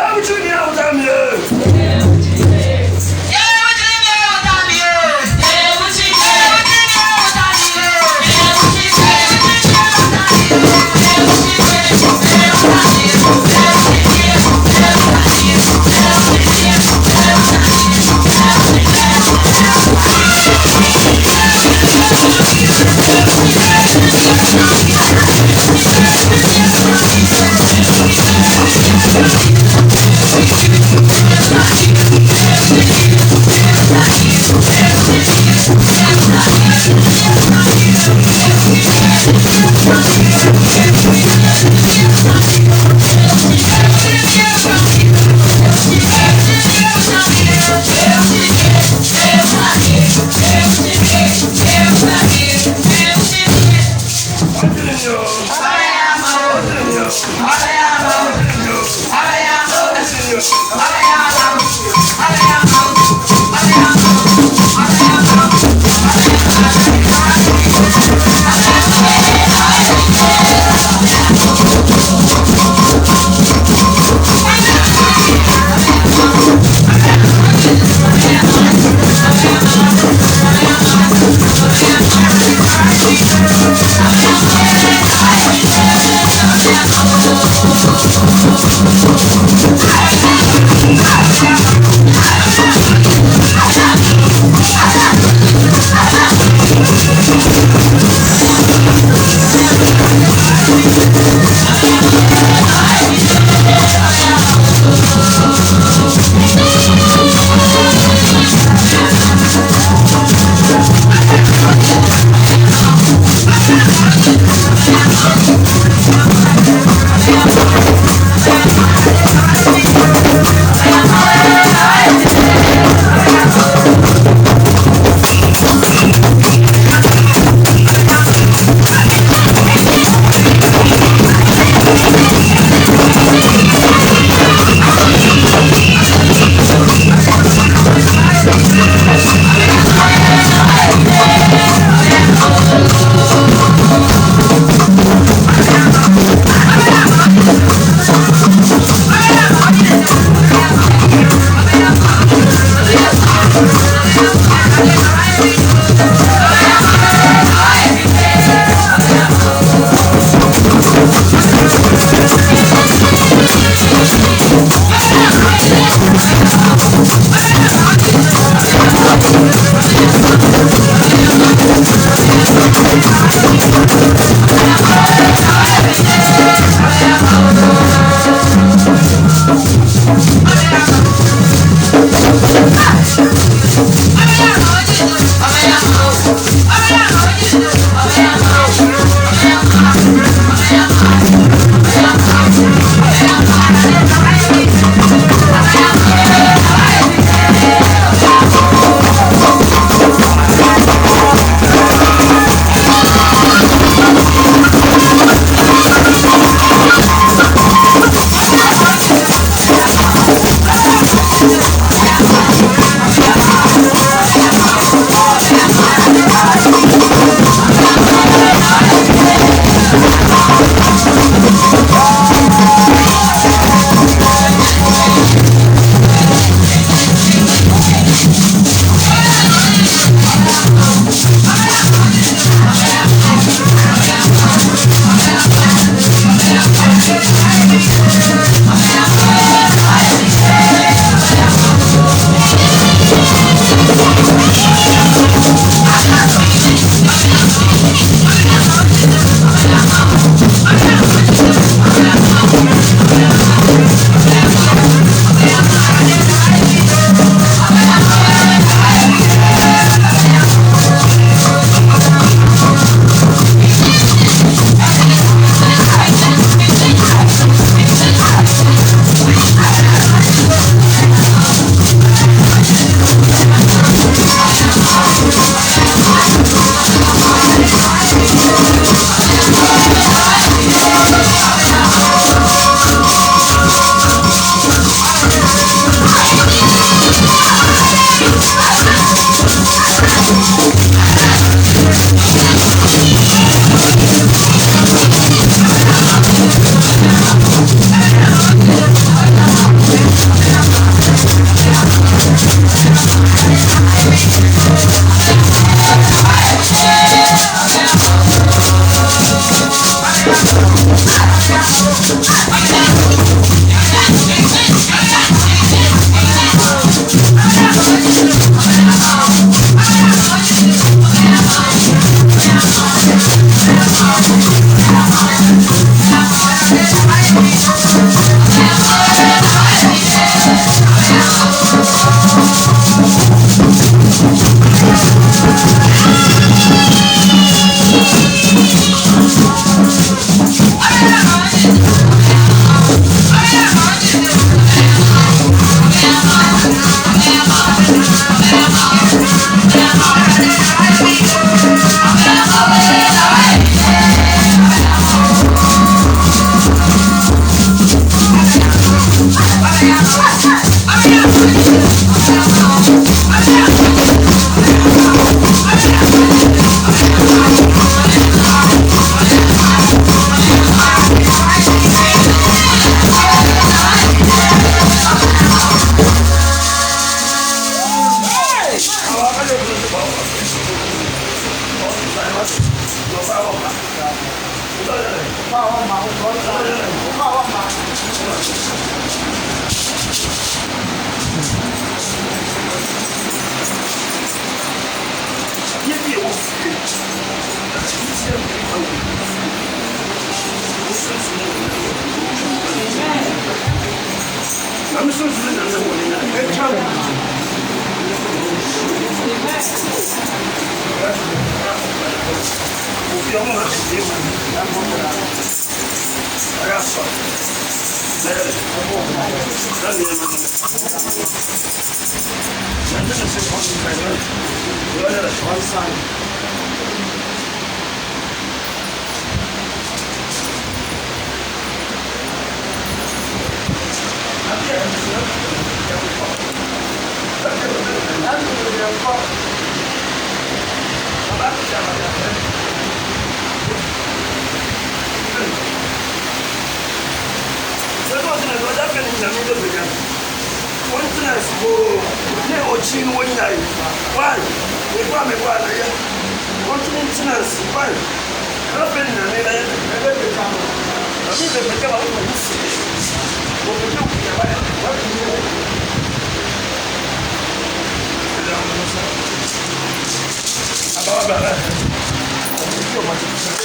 Yeah, Coincidence, oh, never chin one night. Why? We got me one year. Coincidence, why? Nothing, I mean, I let me come. I mean, they become out of this. What would you be about? What do you about that? Thank you much.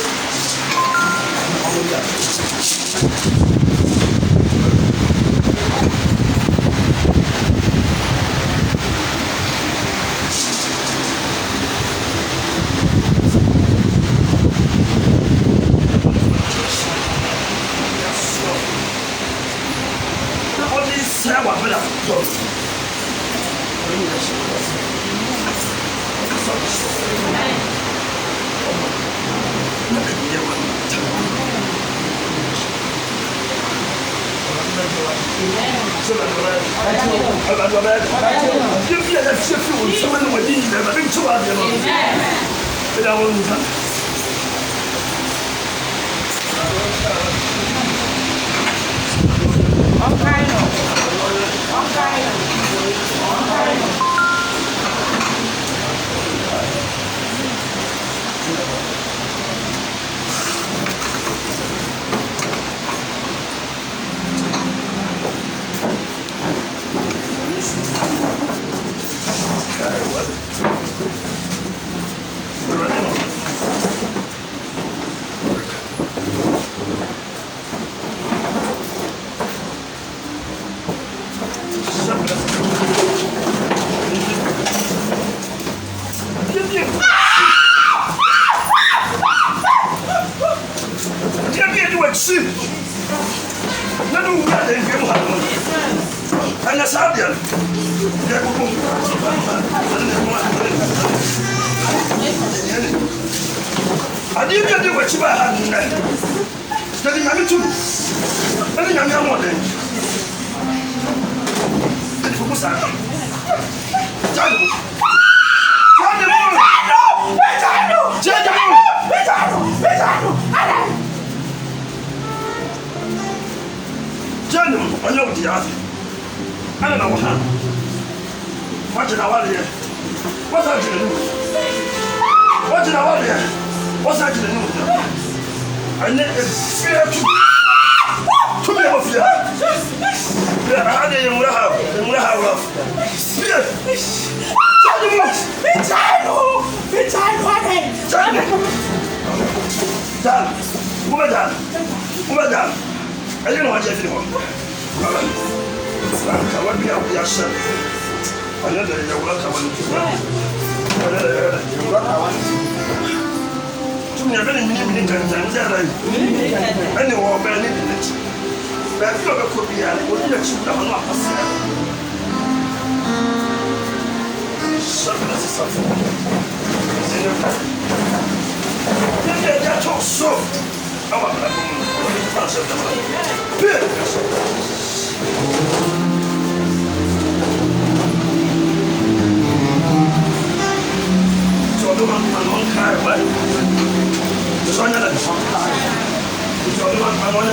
So the next one, I'm going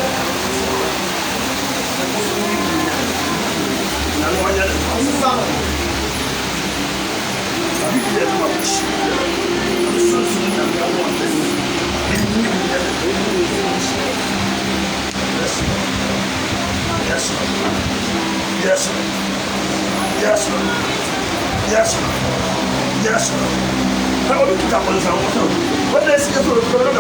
to Yes, yes, yes, yes. How do you pick up on someone? What does he do? What